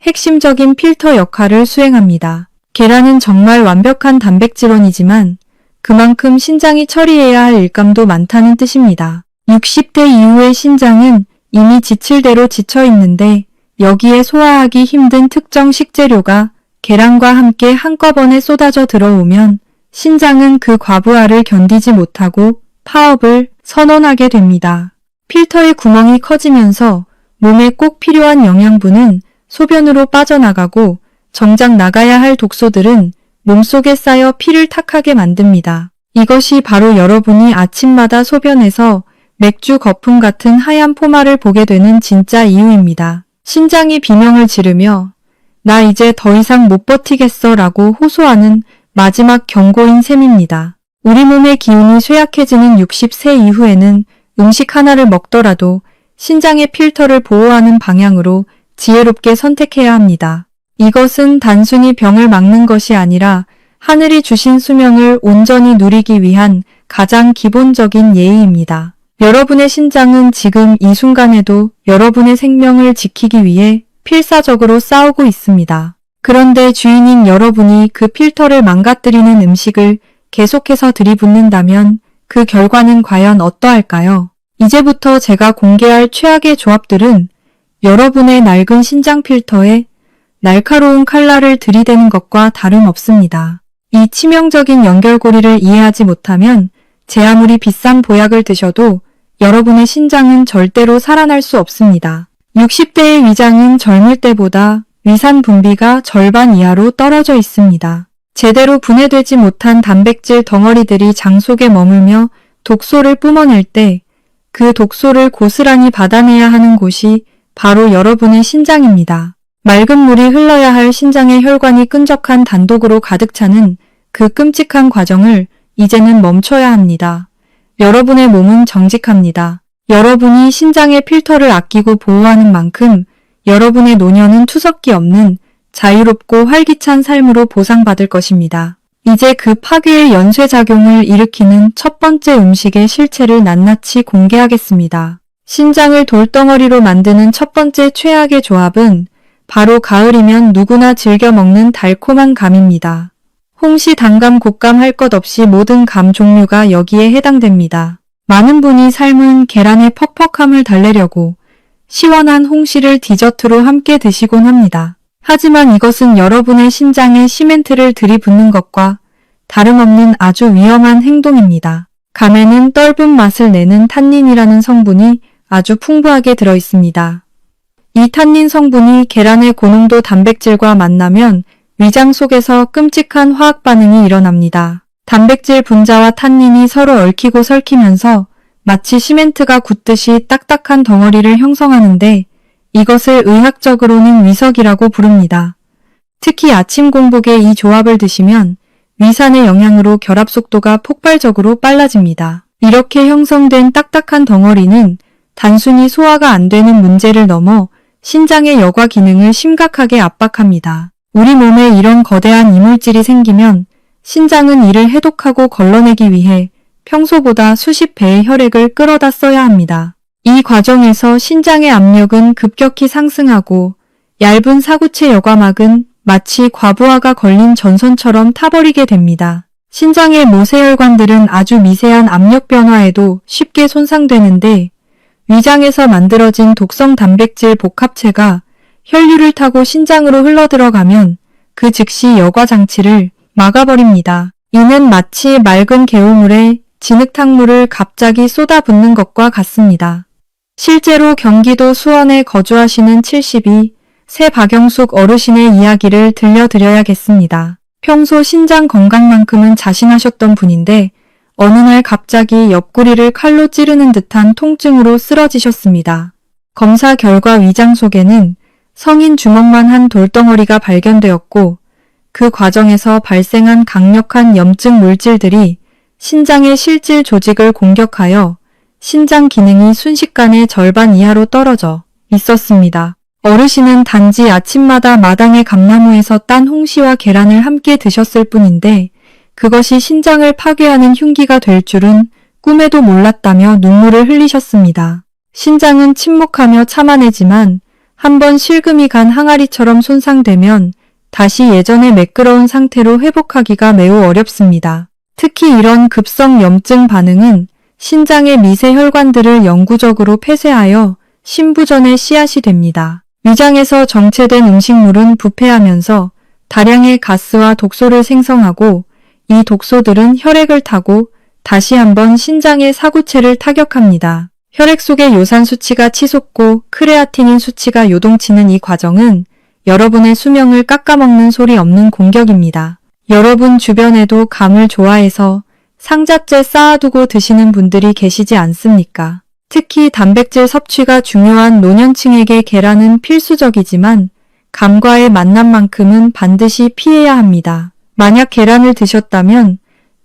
핵심적인 필터 역할을 수행합니다. 계란은 정말 완벽한 단백질원이지만 그만큼 신장이 처리해야 할 일감도 많다는 뜻입니다. 60대 이후의 신장은 이미 지칠 대로 지쳐 있는데 여기에 소화하기 힘든 특정 식재료가 계란과 함께 한꺼번에 쏟아져 들어오면 신장은 그 과부하를 견디지 못하고 파업을 선언하게 됩니다. 필터의 구멍이 커지면서 몸에 꼭 필요한 영양분은 소변으로 빠져나가고 정작 나가야 할 독소들은 몸속에 쌓여 피를 탁하게 만듭니다. 이것이 바로 여러분이 아침마다 소변에서 맥주 거품 같은 하얀 포마를 보게 되는 진짜 이유입니다. 신장이 비명을 지르며 나 이제 더 이상 못 버티겠어 라고 호소하는 마지막 경고인 셈입니다. 우리 몸의 기운이 쇠약해지는 60세 이후에는 음식 하나를 먹더라도 신장의 필터를 보호하는 방향으로 지혜롭게 선택해야 합니다. 이것은 단순히 병을 막는 것이 아니라 하늘이 주신 수명을 온전히 누리기 위한 가장 기본적인 예의입니다. 여러분의 신장은 지금 이 순간에도 여러분의 생명을 지키기 위해 필사적으로 싸우고 있습니다. 그런데 주인인 여러분이 그 필터를 망가뜨리는 음식을 계속해서 들이붓는다면 그 결과는 과연 어떠할까요? 이제부터 제가 공개할 최악의 조합들은 여러분의 낡은 신장 필터에 날카로운 칼날을 들이대는 것과 다름없습니다. 이 치명적인 연결고리를 이해하지 못하면 제 아무리 비싼 보약을 드셔도 여러분의 신장은 절대로 살아날 수 없습니다. 60대의 위장은 젊을 때보다 위산 분비가 절반 이하로 떨어져 있습니다. 제대로 분해되지 못한 단백질 덩어리들이 장 속에 머물며 독소를 뿜어낼 때 그 독소를 고스란히 받아내야 하는 곳이 바로 여러분의 신장입니다. 맑은 물이 흘러야 할 신장의 혈관이 끈적한 단독으로 가득 차는 그 끔찍한 과정을 이제는 멈춰야 합니다. 여러분의 몸은 정직합니다. 여러분이 신장의 필터를 아끼고 보호하는 만큼 여러분의 노년은 투석기 없는 자유롭고 활기찬 삶으로 보상받을 것입니다. 이제 그 파괴의 연쇄작용을 일으키는 첫 번째 음식의 실체를 낱낱이 공개하겠습니다. 신장을 돌덩어리로 만드는 첫 번째 최악의 조합은 바로 가을이면 누구나 즐겨 먹는 달콤한 감입니다. 홍시, 단감, 곶감 할 것 없이 모든 감 종류가 여기에 해당됩니다. 많은 분이 삶은 계란의 퍽퍽함을 달래려고 시원한 홍시를 디저트로 함께 드시곤 합니다. 하지만 이것은 여러분의 신장에 시멘트를 들이붓는 것과 다름없는 아주 위험한 행동입니다. 감에는 떫은 맛을 내는 탄닌이라는 성분이 아주 풍부하게 들어있습니다. 이 탄닌 성분이 계란의 고농도 단백질과 만나면 위장 속에서 끔찍한 화학 반응이 일어납니다. 단백질 분자와 탄닌이 서로 얽히고 설키면서 마치 시멘트가 굳듯이 딱딱한 덩어리를 형성하는데 이것을 의학적으로는 위석이라고 부릅니다. 특히 아침 공복에 이 조합을 드시면 위산의 영향으로 결합 속도가 폭발적으로 빨라집니다. 이렇게 형성된 딱딱한 덩어리는 단순히 소화가 안 되는 문제를 넘어 신장의 여과 기능을 심각하게 압박합니다. 우리 몸에 이런 거대한 이물질이 생기면 신장은 이를 해독하고 걸러내기 위해 평소보다 수십 배의 혈액을 끌어다 써야 합니다. 이 과정에서 신장의 압력은 급격히 상승하고 얇은 사구체 여과막은 마치 과부하가 걸린 전선처럼 타버리게 됩니다. 신장의 모세혈관들은 아주 미세한 압력 변화에도 쉽게 손상되는데 위장에서 만들어진 독성 단백질 복합체가 혈류를 타고 신장으로 흘러들어가면 그 즉시 여과 장치를 막아버립니다. 이는 마치 맑은 개울물에 진흙탕물을 갑자기 쏟아붓는 것과 같습니다. 실제로 경기도 수원에 거주하시는 72세 박영숙 어르신의 이야기를 들려드려야겠습니다. 평소 신장 건강만큼은 자신하셨던 분인데 어느 날 갑자기 옆구리를 칼로 찌르는 듯한 통증으로 쓰러지셨습니다. 검사 결과 위장 속에는 성인 주먹만 한 돌덩어리가 발견되었고 그 과정에서 발생한 강력한 염증 물질들이 신장의 실질 조직을 공격하여 신장 기능이 순식간에 절반 이하로 떨어져 있었습니다. 어르신은 단지 아침마다 마당의 감나무에서 딴 홍시와 계란을 함께 드셨을 뿐인데 그것이 신장을 파괴하는 흉기가 될 줄은 꿈에도 몰랐다며 눈물을 흘리셨습니다. 신장은 침묵하며 참아내지만 한번 실금이 간 항아리처럼 손상되면 다시 예전의 매끄러운 상태로 회복하기가 매우 어렵습니다. 특히 이런 급성 염증 반응은 신장의 미세 혈관들을 영구적으로 폐쇄하여 신부전의 씨앗이 됩니다. 위장에서 정체된 음식물은 부패하면서 다량의 가스와 독소를 생성하고 이 독소들은 혈액을 타고 다시 한번 신장의 사구체를 타격합니다. 혈액 속의 요산 수치가 치솟고 크레아티닌 수치가 요동치는 이 과정은 여러분의 수명을 깎아먹는 소리 없는 공격입니다. 여러분 주변에도 감을 좋아해서 상자째 쌓아두고 드시는 분들이 계시지 않습니까? 특히 단백질 섭취가 중요한 노년층에게 계란은 필수적이지만 감과의 만남만큼은 반드시 피해야 합니다. 만약 계란을 드셨다면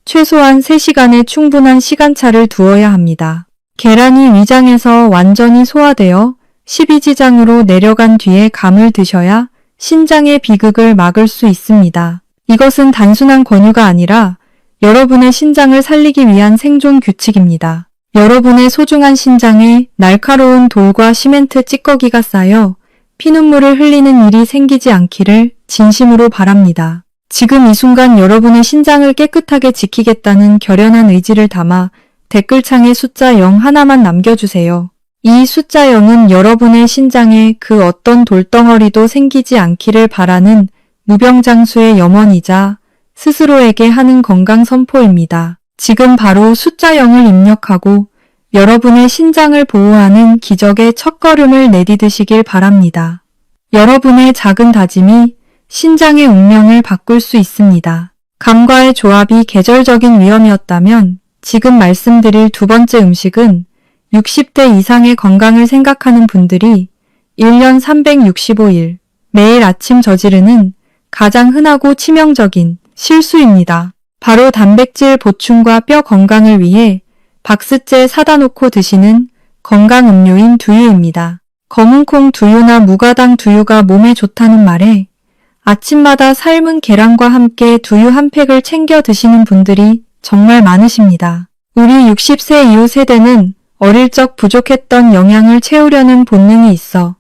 최소한 3시간의 충분한 시간차를 두어야 합니다. 계란이 위장에서 완전히 소화되어 십이지장으로 내려간 뒤에 감을 드셔야 신장의 비극을 막을 수 있습니다. 이것은 단순한 권유가 아니라 여러분의 신장을 살리기 위한 생존 규칙입니다. 여러분의 소중한 신장에 날카로운 돌과 시멘트 찌꺼기가 쌓여 피눈물을 흘리는 일이 생기지 않기를 진심으로 바랍니다. 지금 이 순간 여러분의 신장을 깨끗하게 지키겠다는 결연한 의지를 담아 댓글창에 숫자 0 하나만 남겨주세요. 이 숫자 0은 여러분의 신장에 그 어떤 돌덩어리도 생기지 않기를 바라는 무병장수의 염원이자 스스로에게 하는 건강 선포입니다. 지금 바로 숫자 0을 입력하고 여러분의 신장을 보호하는 기적의 첫걸음을 내디디시길 바랍니다. 여러분의 작은 다짐이 신장의 운명을 바꿀 수 있습니다. 감과의 조합이 계절적인 위험이었다면 지금 말씀드릴 두 번째 음식은 60대 이상의 건강을 생각하는 분들이 1년 365일 매일 아침 저지르는 가장 흔하고 치명적인 실수입니다. 바로 단백질 보충과 뼈 건강을 위해 박스째 사다 놓고 드시는 건강 음료인 두유입니다. 검은콩 두유나 무가당 두유가 몸에 좋다는 말에 아침마다 삶은 계란과 함께 두유 한 팩을 챙겨 드시는 분들이 정말 많으십니다. 우리 60세 이후 세대는 어릴 적 부족했던 영양을 채우려는 본능이 있어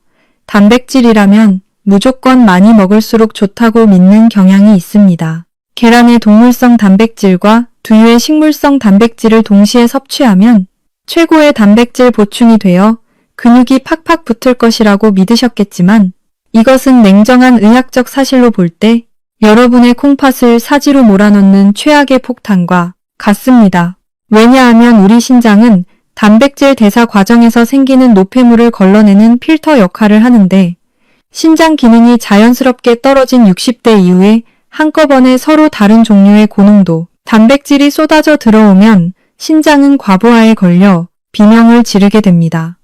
단백질이라면 무조건 많이 먹을수록 좋다고 믿는 경향이 있습니다. 계란의 동물성 단백질과 두유의 식물성 단백질을 동시에 섭취하면 최고의 단백질 보충이 되어 근육이 팍팍 붙을 것이라고 믿으셨겠지만 이것은 냉정한 의학적 사실로 볼 때 여러분의 콩팥을 사지로 몰아넣는 최악의 폭탄과 같습니다. 왜냐하면 우리 신장은 단백질 대사 과정에서 생기는 노폐물을 걸러내는 필터 역할을 하는데 신장 기능이 자연스럽게 떨어진 60대 이후에 한꺼번에 서로 다른 종류의 고농도 단백질이 쏟아져 들어오면 신장은 과부하에 걸려 비명을 지르게 됩니다.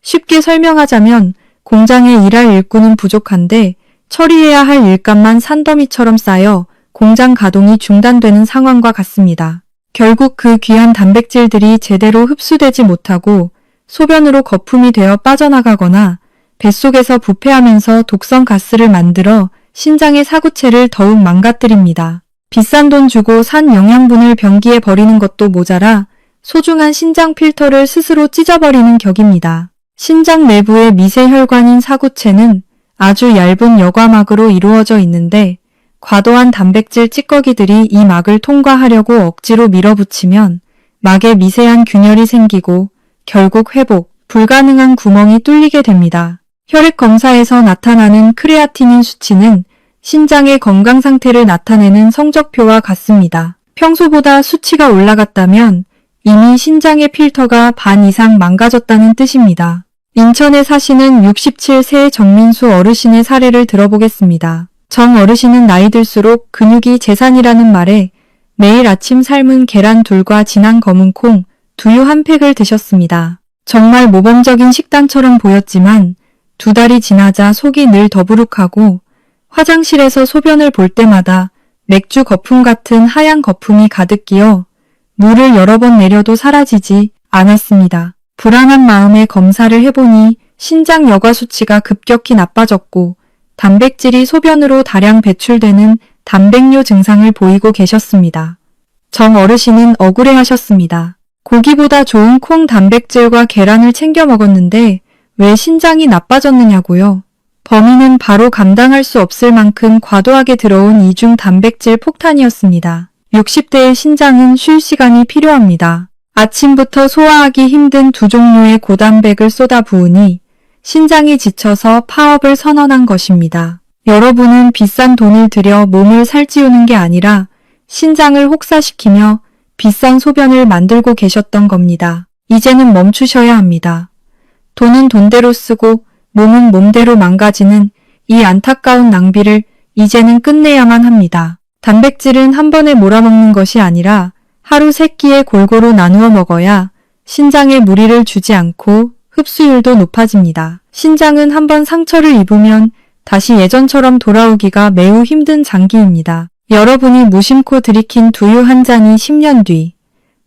쉽게 설명하자면 공장에 일할 일꾼은 부족한데 처리해야 할 일감만 산더미처럼 쌓여 공장 가동이 중단되는 상황과 같습니다. 결국 그 귀한 단백질들이 제대로 흡수되지 못하고 소변으로 거품이 되어 빠져나가거나 뱃속에서 부패하면서 독성 가스를 만들어 신장의 사구체를 더욱 망가뜨립니다. 비싼 돈 주고 산 영양분을 변기에 버리는 것도 모자라 소중한 신장 필터를 스스로 찢어버리는 격입니다. 신장 내부의 미세 혈관인 사구체는 아주 얇은 여과막으로 이루어져 있는데 과도한 단백질 찌꺼기들이 이 막을 통과하려고 억지로 밀어붙이면 막에 미세한 균열이 생기고 결국 회복 불가능한 구멍이 뚫리게 됩니다. 혈액 검사에서 나타나는 크레아티닌 수치는 신장의 건강 상태를 나타내는 성적표와 같습니다. 평소보다 수치가 올라갔다면 이미 신장의 필터가 반 이상 망가졌다는 뜻입니다. 인천에 사시는 67세 정민수 어르신의 사례를 들어보겠습니다. 정 어르신은 나이 들수록 근육이 재산이라는 말에 매일 아침 삶은 계란 둘과 진한 검은 콩, 두유 한 팩을 드셨습니다. 정말 모범적인 식단처럼 보였지만 2달이 지나자 속이 늘 더부룩하고 화장실에서 소변을 볼 때마다 맥주 거품 같은 하얀 거품이 가득 끼어 물을 여러 번 내려도 사라지지 않았습니다. 불안한 마음에 검사를 해보니 신장 여과 수치가 급격히 나빠졌고 단백질이 소변으로 다량 배출되는 단백뇨 증상을 보이고 계셨습니다. 정 어르신은 억울해하셨습니다. 고기보다 좋은 콩 단백질과 계란을 챙겨 먹었는데 왜 신장이 나빠졌느냐고요. 범인은 바로 감당할 수 없을 만큼 과도하게 들어온 이중 단백질 폭탄이었습니다. 60대의 신장은 쉴 시간이 필요합니다. 아침부터 소화하기 힘든 두 종류의 고단백을 쏟아부으니 신장이 지쳐서 파업을 선언한 것입니다. 여러분은 비싼 돈을 들여 몸을 살찌우는 게 아니라 신장을 혹사시키며 비싼 소변을 만들고 계셨던 겁니다. 이제는 멈추셔야 합니다. 돈은 돈대로 쓰고 몸은 몸대로 망가지는 이 안타까운 낭비를 이제는 끝내야만 합니다. 단백질은 한 번에 몰아먹는 것이 아니라 하루 3끼에 골고루 나누어 먹어야 신장에 무리를 주지 않고 흡수율도 높아집니다. 신장은 한 번 상처를 입으면 다시 예전처럼 돌아오기가 매우 힘든 장기입니다. 여러분이 무심코 들이킨 두유 한 잔이 10년 뒤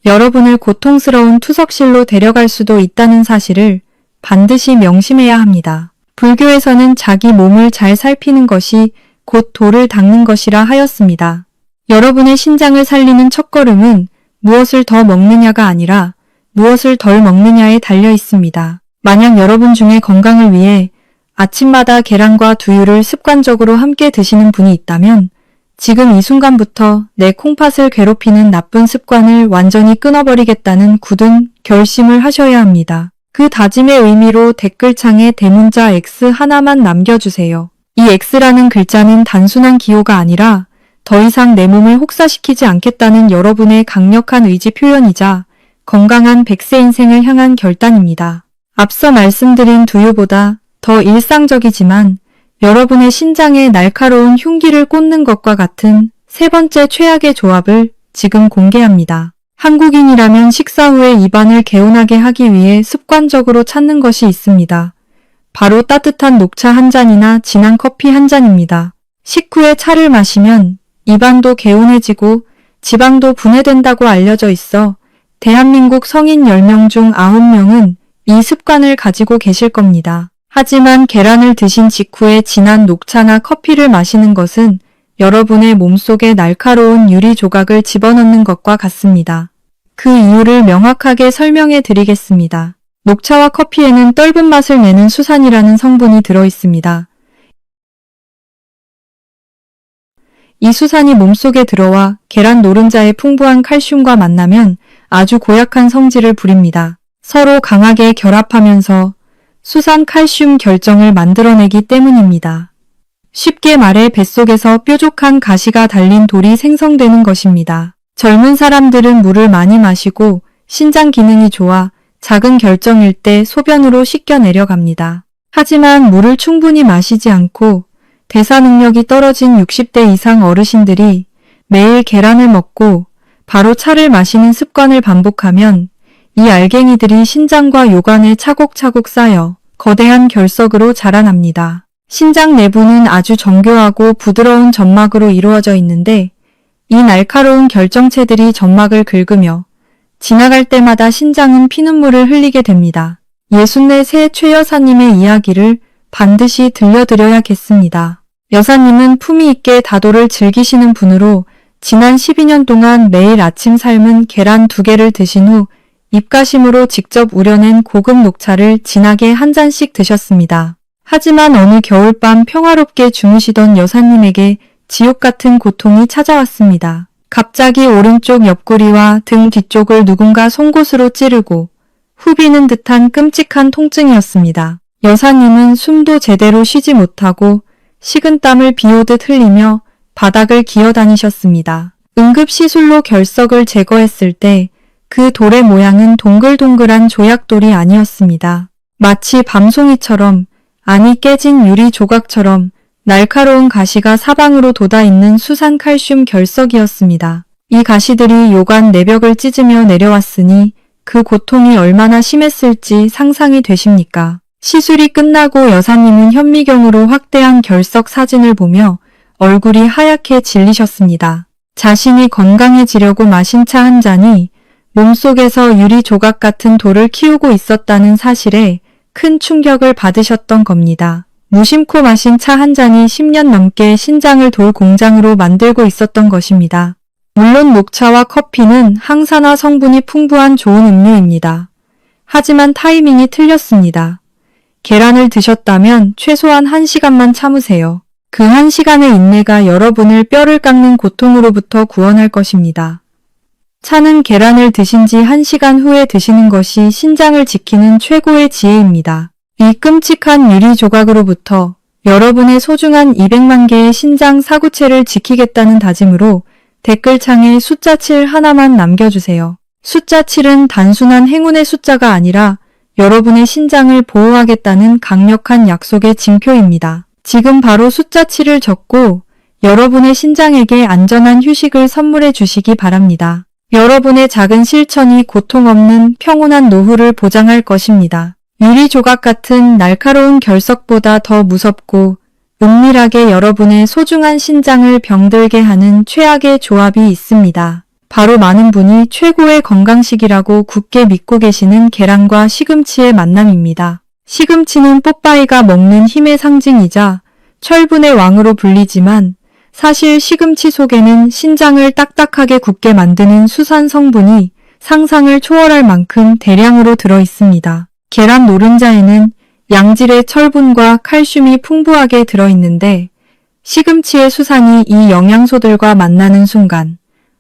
여러분을 고통스러운 투석실로 데려갈 수도 있다는 사실을 반드시 명심해야 합니다. 불교에서는 자기 몸을 잘 살피는 것이 곧 도를 닦는 것이라 하였습니다. 여러분의 신장을 살리는 첫걸음은 무엇을 더 먹느냐가 아니라 무엇을 덜 먹느냐에 달려 있습니다. 만약 여러분 중에 건강을 위해 아침마다 계란과 두유를 습관적으로 함께 드시는 분이 있다면 지금 이 순간부터 내 콩팥을 괴롭히는 나쁜 습관을 완전히 끊어버리겠다는 굳은 결심을 하셔야 합니다. 그 다짐의 의미로 댓글창에 대문자 X 하나만 남겨주세요. 이 X라는 글자는 단순한 기호가 아니라 더 이상 내 몸을 혹사시키지 않겠다는 여러분의 강력한 의지 표현이자 건강한 100세 인생을 향한 결단입니다. 앞서 말씀드린 두유보다 더 일상적이지만 여러분의 신장에 날카로운 흉기를 꽂는 것과 같은 세 번째 최악의 조합을 지금 공개합니다. 한국인이라면 식사 후에 입안을 개운하게 하기 위해 습관적으로 찾는 것이 있습니다. 바로 따뜻한 녹차 한 잔이나 진한 커피 한 잔입니다. 식후에 차를 마시면 입안도 개운해지고 지방도 분해된다고 알려져 있어 대한민국 성인 10명 중 9명은 이 습관을 가지고 계실 겁니다. 하지만 계란을 드신 직후에 진한 녹차나 커피를 마시는 것은 여러분의 몸속에 날카로운 유리 조각을 집어넣는 것과 같습니다. 그 이유를 명확하게 설명해 드리겠습니다. 녹차와 커피에는 떫은 맛을 내는 수산이라는 성분이 들어 있습니다. 이 수산이 몸속에 들어와 계란 노른자의 풍부한 칼슘과 만나면 아주 고약한 성질을 부립니다. 서로 강하게 결합하면서 수산 칼슘 결정을 만들어내기 때문입니다. 쉽게 말해 뱃속에서 뾰족한 가시가 달린 돌이 생성되는 것입니다. 젊은 사람들은 물을 많이 마시고 신장 기능이 좋아 작은 결정일 때 소변으로 씻겨 내려갑니다. 하지만 물을 충분히 마시지 않고 대사 능력이 떨어진 60대 이상 어르신들이 매일 계란을 먹고 바로 차를 마시는 습관을 반복하면 이 알갱이들이 신장과 요관에 차곡차곡 쌓여 거대한 결석으로 자라납니다. 신장 내부는 아주 정교하고 부드러운 점막으로 이루어져 있는데 이 날카로운 결정체들이 점막을 긁으며 지나갈 때마다 신장은 피눈물을 흘리게 됩니다. 64세 최 여사님의 이야기를 반드시 들려드려야겠습니다. 여사님은 품위 있게 다도를 즐기시는 분으로 지난 12년 동안 매일 아침 삶은 계란 2개를 드신 후 입가심으로 직접 우려낸 고급 녹차를 진하게 한 잔씩 드셨습니다. 하지만 어느 겨울밤 평화롭게 주무시던 여사님에게 지옥 같은 고통이 찾아왔습니다. 갑자기 오른쪽 옆구리와 등 뒤쪽을 누군가 송곳으로 찌르고 후비는 듯한 끔찍한 통증이었습니다. 여사님은 숨도 제대로 쉬지 못하고 식은땀을 비오듯 흘리며 바닥을 기어다니셨습니다. 응급시술로 결석을 제거했을 때 그 돌의 모양은 동글동글한 조약돌이 아니었습니다. 마치 밤송이처럼, 아니 깨진 유리 조각처럼 날카로운 가시가 사방으로 돋아있는 수산 칼슘 결석이었습니다. 이 가시들이 요관 내벽을 찢으며 내려왔으니 그 고통이 얼마나 심했을지 상상이 되십니까? 시술이 끝나고 여사님은 현미경으로 확대한 결석 사진을 보며 얼굴이 하얗게 질리셨습니다. 자신이 건강해지려고 마신 차 한 잔이 몸속에서 유리 조각 같은 돌을 키우고 있었다는 사실에 큰 충격을 받으셨던 겁니다. 무심코 마신 차 한 잔이 10년 넘게 신장을 돌 공장으로 만들고 있었던 것입니다. 물론 녹차와 커피는 항산화 성분이 풍부한 좋은 음료입니다. 하지만 타이밍이 틀렸습니다. 계란을 드셨다면 최소한 1시간만 참으세요. 그 1시간의 인내가 여러분을 뼈를 깎는 고통으로부터 구원할 것입니다. 차는 계란을 드신 지 1시간 후에 드시는 것이 신장을 지키는 최고의 지혜입니다. 이 끔찍한 유리 조각으로부터 여러분의 소중한 200만 개의 신장 사구체를 지키겠다는 다짐으로 댓글창에 숫자 7 하나만 남겨주세요. 숫자 7은 단순한 행운의 숫자가 아니라 여러분의 신장을 보호하겠다는 강력한 약속의 징표입니다. 지금 바로 숫자 7을 적고 여러분의 신장에게 안전한 휴식을 선물해 주시기 바랍니다. 여러분의 작은 실천이 고통 없는 평온한 노후를 보장할 것입니다. 유리 조각 같은 날카로운 결석보다 더 무섭고 은밀하게 여러분의 소중한 신장을 병들게 하는 최악의 조합이 있습니다. 바로 많은 분이 최고의 건강식이라고 굳게 믿고 계시는 계란과 시금치의 만남입니다. 시금치는 뽀빠이가 먹는 힘의 상징이자 철분의 왕으로 불리지만 사실 시금치 속에는 신장을 딱딱하게 굳게 만드는 수산 성분이 상상을 초월할 만큼 대량으로 들어 있습니다. 계란 노른자에는 양질의 철분과 칼슘이 풍부하게 들어 있는데 시금치의 수산이 이 영양소들과 만나는 순간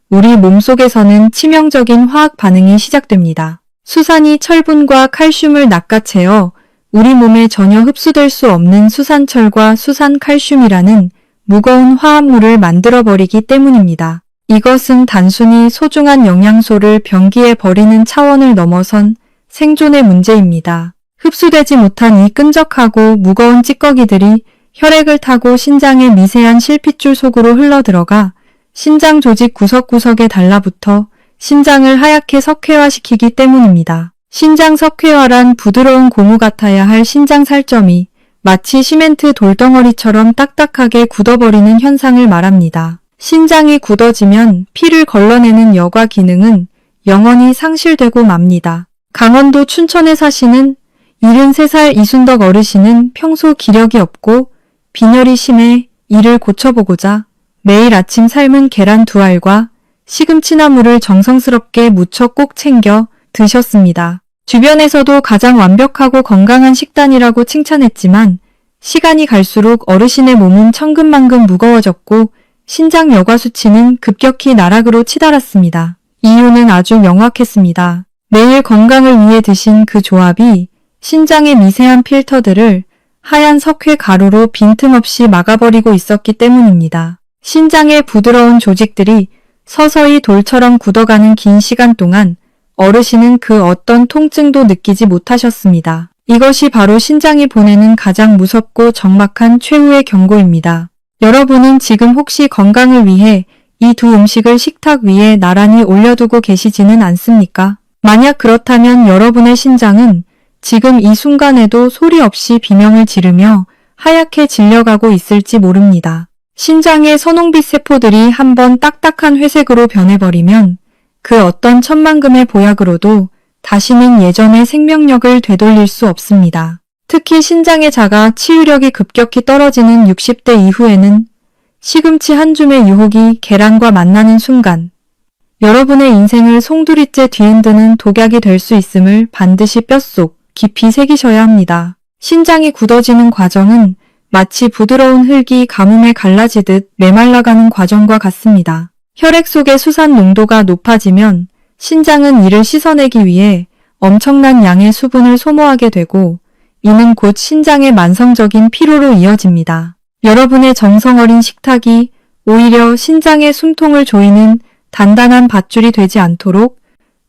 우리 몸속에서는 치명적인 화학 반응이 시작됩니다. 수산이 철분과 칼슘을 낚아채어 우리 몸에 전혀 흡수될 수 없는 수산철과 수산칼슘이라는 무거운 화합물을 만들어버리기 때문입니다. 이것은 단순히 소중한 영양소를 병기에 버리는 차원을 넘어선 생존의 문제입니다. 흡수되지 못한 이 끈적하고 무거운 찌꺼기들이 혈액을 타고 신장의 미세한 실핏줄 속으로 흘러들어가 신장 조직 구석구석에 달라붙어 신장을 하얗게 석회화시키기 때문입니다. 신장 석회화란 부드러운 고무 같아야 할 신장 살점이 마치 시멘트 돌덩어리처럼 딱딱하게 굳어버리는 현상을 말합니다. 신장이 굳어지면 피를 걸러내는 여과 기능은 영원히 상실되고 맙니다. 강원도 춘천에 사시는 73살 이순덕 어르신은 평소 기력이 없고 빈혈이 심해 이를 고쳐보고자 매일 아침 삶은 계란 2알과 시금치나물을 정성스럽게 무쳐 꼭 챙겨 드셨습니다. 주변에서도 가장 완벽하고 건강한 식단이라고 칭찬했지만 시간이 갈수록 어르신의 몸은 천근만근 무거워졌고 신장 여과 수치는 급격히 나락으로 치달았습니다. 이유는 아주 명확했습니다. 매일 건강을 위해 드신 그 조합이 신장의 미세한 필터들을 하얀 석회 가루로 빈틈없이 막아버리고 있었기 때문입니다. 신장의 부드러운 조직들이 서서히 돌처럼 굳어가는 긴 시간 동안 어르신은 그 어떤 통증도 느끼지 못하셨습니다. 이것이 바로 신장이 보내는 가장 무섭고 적막한 최후의 경고입니다. 여러분은 지금 혹시 건강을 위해 이 두 음식을 식탁 위에 나란히 올려두고 계시지는 않습니까? 만약 그렇다면 여러분의 신장은 지금 이 순간에도 소리 없이 비명을 지르며 하얗게 질려가고 있을지 모릅니다. 신장의 선홍빛 세포들이 한번 딱딱한 회색으로 변해버리면 그 어떤 천만금의 보약으로도 다시는 예전의 생명력을 되돌릴 수 없습니다. 특히 신장의 자가 치유력이 급격히 떨어지는 60대 이후에는 시금치 한 줌의 유혹이 계란과 만나는 순간 여러분의 인생을 송두리째 뒤흔드는 독약이 될 수 있음을 반드시 뼛속 깊이 새기셔야 합니다. 신장이 굳어지는 과정은 마치 부드러운 흙이 가뭄에 갈라지듯 메말라가는 과정과 같습니다. 혈액 속의 수산 농도가 높아지면 신장은 이를 씻어내기 위해 엄청난 양의 수분을 소모하게 되고 이는 곧 신장의 만성적인 피로로 이어집니다. 여러분의 정성 어린 식탁이 오히려 신장의 숨통을 조이는 단단한 밧줄이 되지 않도록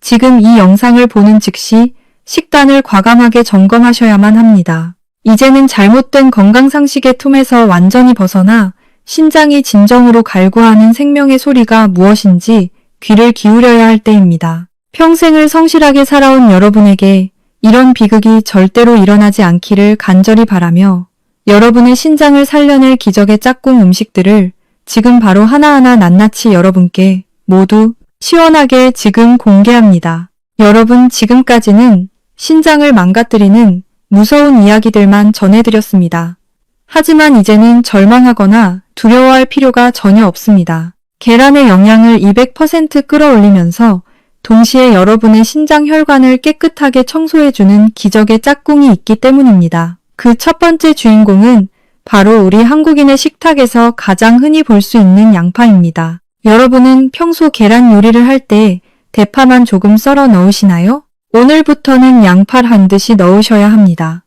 지금 이 영상을 보는 즉시 식단을 과감하게 점검하셔야만 합니다. 이제는 잘못된 건강상식의 틈에서 완전히 벗어나 신장이 진정으로 갈구하는 생명의 소리가 무엇인지 귀를 기울여야 할 때입니다. 평생을 성실하게 살아온 여러분에게 이런 비극이 절대로 일어나지 않기를 간절히 바라며 여러분의 신장을 살려낼 기적의 짝꿍 음식들을 지금 바로 하나하나 낱낱이 여러분께 모두 시원하게 지금 공개합니다. 여러분, 지금까지는 신장을 망가뜨리는 무서운 이야기들만 전해드렸습니다. 하지만 이제는 절망하거나 두려워할 필요가 전혀 없습니다. 계란의 영양을 200% 끌어올리면서 동시에 여러분의 신장 혈관을 깨끗하게 청소해주는 기적의 짝꿍이 있기 때문입니다. 그 첫 번째 주인공은 바로 우리 한국인의 식탁에서 가장 흔히 볼 수 있는 양파입니다. 여러분은 평소 계란 요리를 할 때 대파만 조금 썰어 넣으시나요? 오늘부터는 양파를 반드시 넣으셔야 합니다.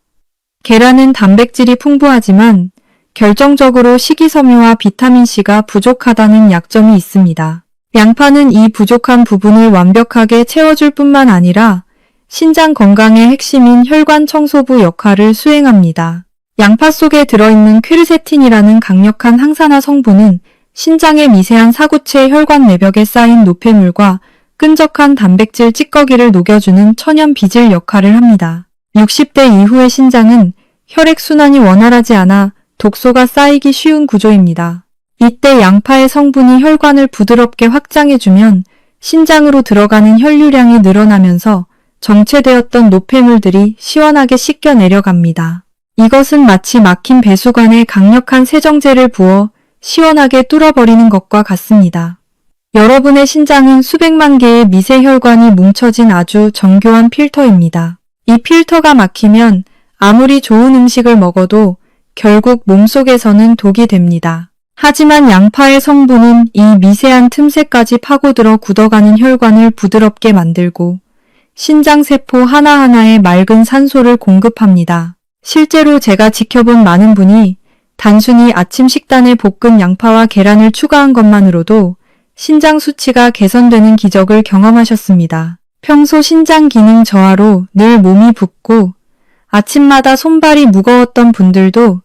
계란은 단백질이 풍부하지만 결정적으로 식이섬유와 비타민C가 부족하다는 약점이 있습니다. 양파는 이 부족한 부분을 완벽하게 채워줄 뿐만 아니라 신장 건강의 핵심인 혈관 청소부 역할을 수행합니다. 양파 속에 들어있는 퀘르세틴이라는 강력한 항산화 성분은 신장의 미세한 사구체 혈관 내벽에 쌓인 노폐물과 끈적한 단백질 찌꺼기를 녹여주는 천연 비질 역할을 합니다. 60대 이후의 신장은 혈액순환이 원활하지 않아 독소가 쌓이기 쉬운 구조입니다. 이때 양파의 성분이 혈관을 부드럽게 확장해주면 신장으로 들어가는 혈류량이 늘어나면서 정체되었던 노폐물들이 시원하게 씻겨 내려갑니다. 이것은 마치 막힌 배수관에 강력한 세정제를 부어 시원하게 뚫어버리는 것과 같습니다. 여러분의 신장은 수백만 개의 미세 혈관이 뭉쳐진 아주 정교한 필터입니다. 이 필터가 막히면 아무리 좋은 음식을 먹어도 결국 몸속에서는 독이 됩니다. 하지만 양파의 성분은 이 미세한 틈새까지 파고들어 굳어가는 혈관을 부드럽게 만들고 신장세포 하나하나에 맑은 산소를 공급합니다. 실제로 제가 지켜본 많은 분이 단순히 아침 식단에 볶은 양파와 계란을 추가한 것만으로도 신장 수치가 개선되는 기적을 경험하셨습니다. 평소 신장 기능 저하로 늘 몸이 붓고 아침마다 손발이 무거웠던 분들도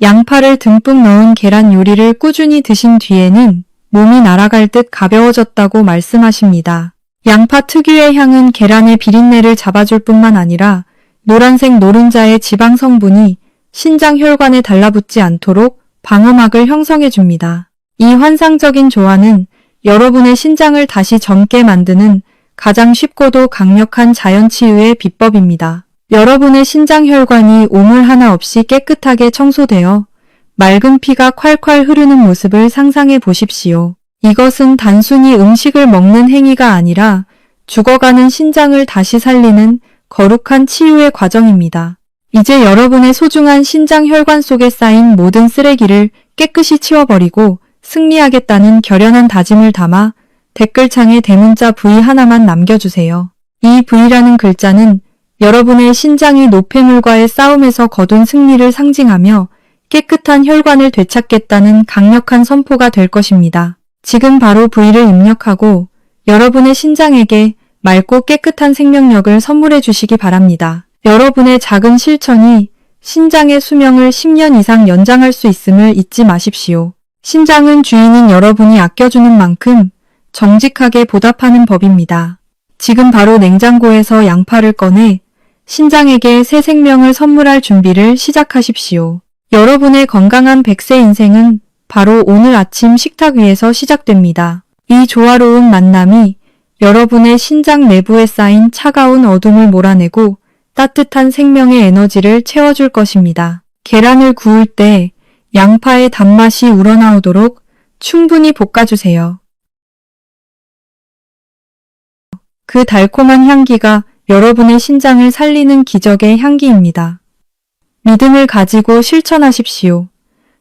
양파를 듬뿍 넣은 계란 요리를 꾸준히 드신 뒤에는 몸이 날아갈 듯 가벼워졌다고 말씀하십니다. 양파 특유의 향은 계란의 비린내를 잡아줄 뿐만 아니라 노란색 노른자의 지방 성분이 신장 혈관에 달라붙지 않도록 방어막을 형성해줍니다. 이 환상적인 조화는 여러분의 신장을 다시 젊게 만드는 가장 쉽고도 강력한 자연치유의 비법입니다. 여러분의 신장 혈관이 오물 하나 없이 깨끗하게 청소되어 맑은 피가 콸콸 흐르는 모습을 상상해 보십시오. 이것은 단순히 음식을 먹는 행위가 아니라 죽어가는 신장을 다시 살리는 거룩한 치유의 과정입니다. 이제 여러분의 소중한 신장 혈관 속에 쌓인 모든 쓰레기를 깨끗이 치워버리고 승리하겠다는 결연한 다짐을 담아 댓글창에 대문자 V 하나만 남겨주세요. 이 V라는 글자는 여러분의 신장이 노폐물과의 싸움에서 거둔 승리를 상징하며 깨끗한 혈관을 되찾겠다는 강력한 선포가 될 것입니다. 지금 바로 V를 입력하고 여러분의 신장에게 맑고 깨끗한 생명력을 선물해 주시기 바랍니다. 여러분의 작은 실천이 신장의 수명을 10년 이상 연장할 수 있음을 잊지 마십시오. 신장은 주인인 여러분이 아껴주는 만큼 정직하게 보답하는 법입니다. 지금 바로 냉장고에서 양파를 꺼내 신장에게 새 생명을 선물할 준비를 시작하십시오. 여러분의 건강한 100세 인생은 바로 오늘 아침 식탁 위에서 시작됩니다. 이 조화로운 만남이 여러분의 신장 내부에 쌓인 차가운 어둠을 몰아내고 따뜻한 생명의 에너지를 채워줄 것입니다. 계란을 구울 때 양파의 단맛이 우러나오도록 충분히 볶아주세요. 그 달콤한 향기가 여러분의 신장을 살리는 기적의 향기입니다. 믿음을 가지고 실천하십시오.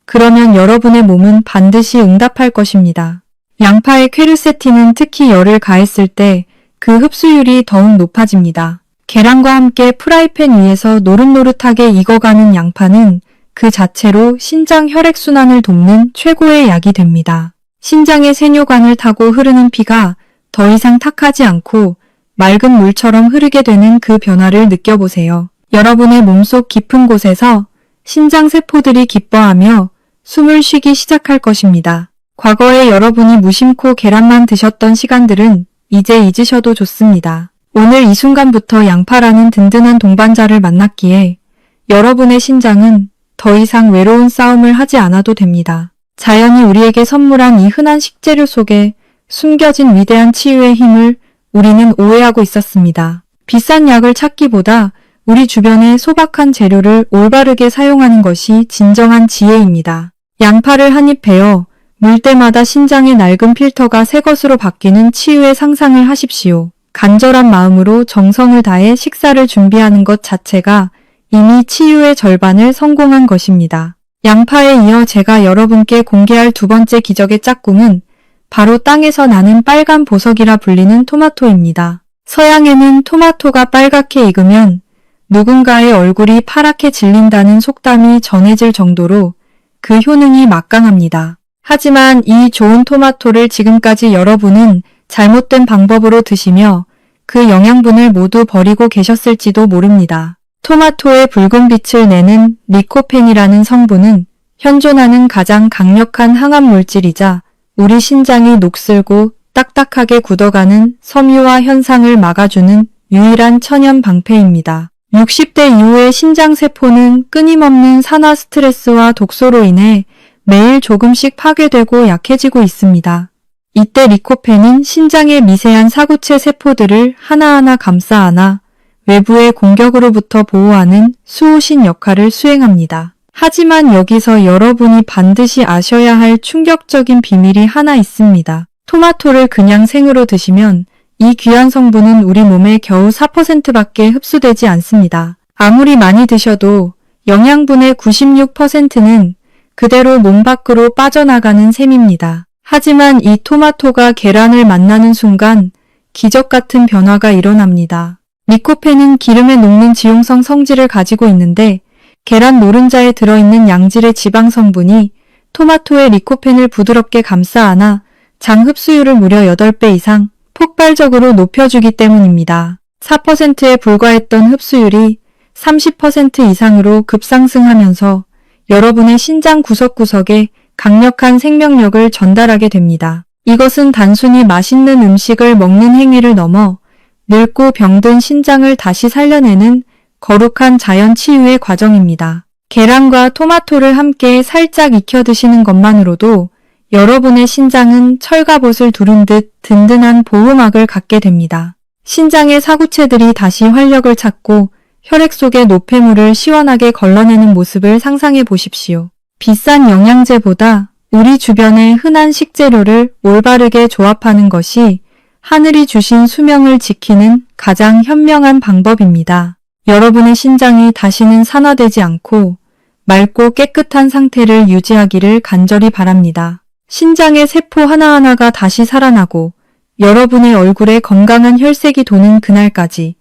그러면 여러분의 몸은 반드시 응답할 것입니다. 양파의 퀘르세틴은 특히 열을 가했을 때 그 흡수율이 더욱 높아집니다. 계란과 함께 프라이팬 위에서 노릇노릇하게 익어가는 양파는 그 자체로 신장 혈액순환을 돕는 최고의 약이 됩니다. 신장의 세뇨관을 타고 흐르는 피가 더 이상 탁하지 않고 맑은 물처럼 흐르게 되는 그 변화를 느껴보세요. 여러분의 몸속 깊은 곳에서 신장 세포들이 기뻐하며 숨을 쉬기 시작할 것입니다. 과거에 여러분이 무심코 계란만 드셨던 시간들은 이제 잊으셔도 좋습니다. 오늘 이 순간부터 양파라는 든든한 동반자를 만났기에 여러분의 신장은 더 이상 외로운 싸움을 하지 않아도 됩니다. 자연이 우리에게 선물한 이 흔한 식재료 속에 숨겨진 위대한 치유의 힘을 우리는 오해하고 있었습니다. 비싼 약을 찾기보다 우리 주변의 소박한 재료를 올바르게 사용하는 것이 진정한 지혜입니다. 양파를 한 입 베어 물 때마다 신장의 낡은 필터가 새 것으로 바뀌는 치유의 상상을 하십시오. 간절한 마음으로 정성을 다해 식사를 준비하는 것 자체가 이미 치유의 절반을 성공한 것입니다. 양파에 이어 제가 여러분께 공개할 두 번째 기적의 짝꿍은 바로 땅에서 나는 빨간 보석이라 불리는 토마토입니다. 서양에는 토마토가 빨갛게 익으면 누군가의 얼굴이 파랗게 질린다는 속담이 전해질 정도로 그 효능이 막강합니다. 하지만 이 좋은 토마토를 지금까지 여러분은 잘못된 방법으로 드시며 그 영양분을 모두 버리고 계셨을지도 모릅니다. 토마토의 붉은 빛을 내는 리코펜이라는 성분은 현존하는 가장 강력한 항암 물질이자 우리 신장이 녹슬고 딱딱하게 굳어가는 섬유화 현상을 막아주는 유일한 천연 방패입니다. 60대 이후의 신장세포는 끊임없는 산화 스트레스와 독소로 인해 매일 조금씩 파괴되고 약해지고 있습니다. 이때 리코펜은 신장의 미세한 사구체 세포들을 하나하나 감싸 안아 외부의 공격으로부터 보호하는 수호신 역할을 수행합니다. 하지만 여기서 여러분이 반드시 아셔야 할 충격적인 비밀이 하나 있습니다. 토마토를 그냥 생으로 드시면 이 귀한 성분은 우리 몸에 겨우 4%밖에 흡수되지 않습니다. 아무리 많이 드셔도 영양분의 96%는 그대로 몸 밖으로 빠져나가는 셈입니다. 하지만 이 토마토가 계란을 만나는 순간 기적 같은 변화가 일어납니다. 리코펜은 기름에 녹는 지용성 성질을 가지고 있는데 계란 노른자에 들어있는 양질의 지방 성분이 토마토의 리코펜을 부드럽게 감싸 안아 장 흡수율을 무려 8배 이상 폭발적으로 높여주기 때문입니다. 4%에 불과했던 흡수율이 30% 이상으로 급상승하면서 여러분의 신장 구석구석에 강력한 생명력을 전달하게 됩니다. 이것은 단순히 맛있는 음식을 먹는 행위를 넘어 늙고 병든 신장을 다시 살려내는 거룩한 자연 치유의 과정입니다. 계란과 토마토를 함께 살짝 익혀 드시는 것만으로도 여러분의 신장은 철갑옷을 두른 듯 든든한 보호막을 갖게 됩니다. 신장의 사구체들이 다시 활력을 찾고 혈액 속의 노폐물을 시원하게 걸러내는 모습을 상상해 보십시오. 비싼 영양제보다 우리 주변의 흔한 식재료를 올바르게 조합하는 것이 하늘이 주신 수명을 지키는 가장 현명한 방법입니다. 여러분의 신장이 다시는 산화되지 않고 맑고 깨끗한 상태를 유지하기를 간절히 바랍니다. 신장의 세포 하나하나가 다시 살아나고 여러분의 얼굴에 건강한 혈색이 도는 그날까지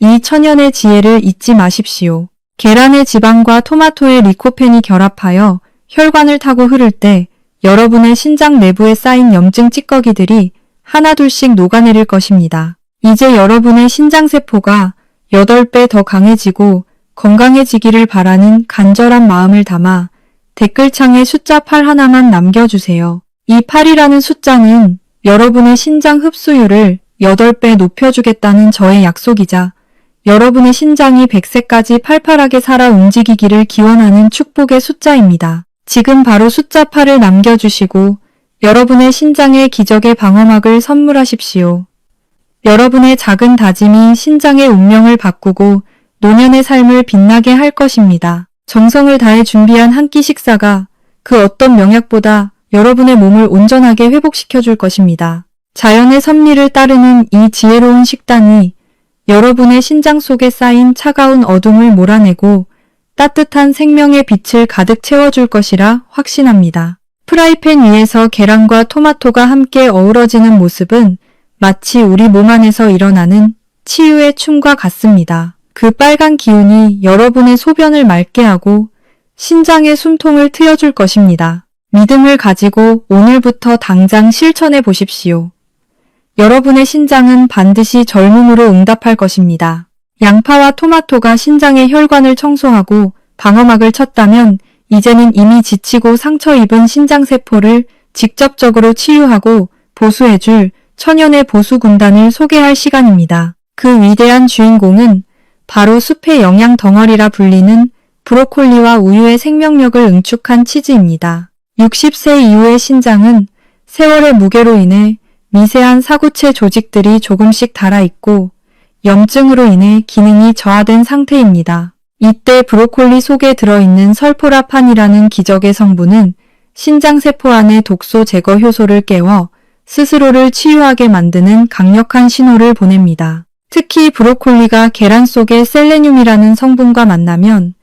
이 천연의 지혜를 잊지 마십시오. 계란의 지방과 토마토의 리코펜이 결합하여 혈관을 타고 흐를 때 여러분의 신장 내부에 쌓인 염증 찌꺼기들이 하나둘씩 녹아내릴 것입니다. 이제 여러분의 신장세포가 8배 더 강해지고 건강해지기를 바라는 간절한 마음을 담아 댓글창에 숫자 8 하나만 남겨주세요. 이 8이라는 숫자는 여러분의 신장 흡수율을 8배 높여주겠다는 저의 약속이자 여러분의 신장이 100세까지 팔팔하게 살아 움직이기를 기원하는 축복의 숫자입니다. 지금 바로 숫자 8을 남겨주시고 여러분의 신장의 기적의 방어막을 선물하십시오. 여러분의 작은 다짐이 신장의 운명을 바꾸고 노년의 삶을 빛나게 할 것입니다. 정성을 다해 준비한 한 끼 식사가 그 어떤 명약보다 여러분의 몸을 온전하게 회복시켜줄 것입니다. 자연의 섭리를 따르는 이 지혜로운 식단이 여러분의 신장 속에 쌓인 차가운 어둠을 몰아내고 따뜻한 생명의 빛을 가득 채워줄 것이라 확신합니다. 프라이팬 위에서 계란과 토마토가 함께 어우러지는 모습은 마치 우리 몸 안에서 일어나는 치유의 춤과 같습니다. 그 빨간 기운이 여러분의 소변을 맑게 하고 신장의 숨통을 트여줄 것입니다. 믿음을 가지고 오늘부터 당장 실천해 보십시오. 여러분의 신장은 반드시 젊음으로 응답할 것입니다. 양파와 토마토가 신장의 혈관을 청소하고 방어막을 쳤다면 이제는 이미 지치고 상처 입은 신장세포를 직접적으로 치유하고 보수해줄 천연의 보수군단을 소개할 시간입니다. 그 위대한 주인공은 바로 숲의 영양 덩어리라 불리는 브로콜리와 우유의 생명력을 응축한 치즈입니다. 60세 이후의 신장은 세월의 무게로 인해 미세한 사구체 조직들이 조금씩 닳아있고 염증으로 인해 기능이 저하된 상태입니다. 이때 브로콜리 속에 들어있는 설포라판이라는 기적의 성분은 신장세포 안의 독소 제거 효소를 깨워 스스로를 치유하게 만드는 강력한 신호를 보냅니다. 특히 브로콜리가 계란 속의 셀레늄이라는 성분과 만나면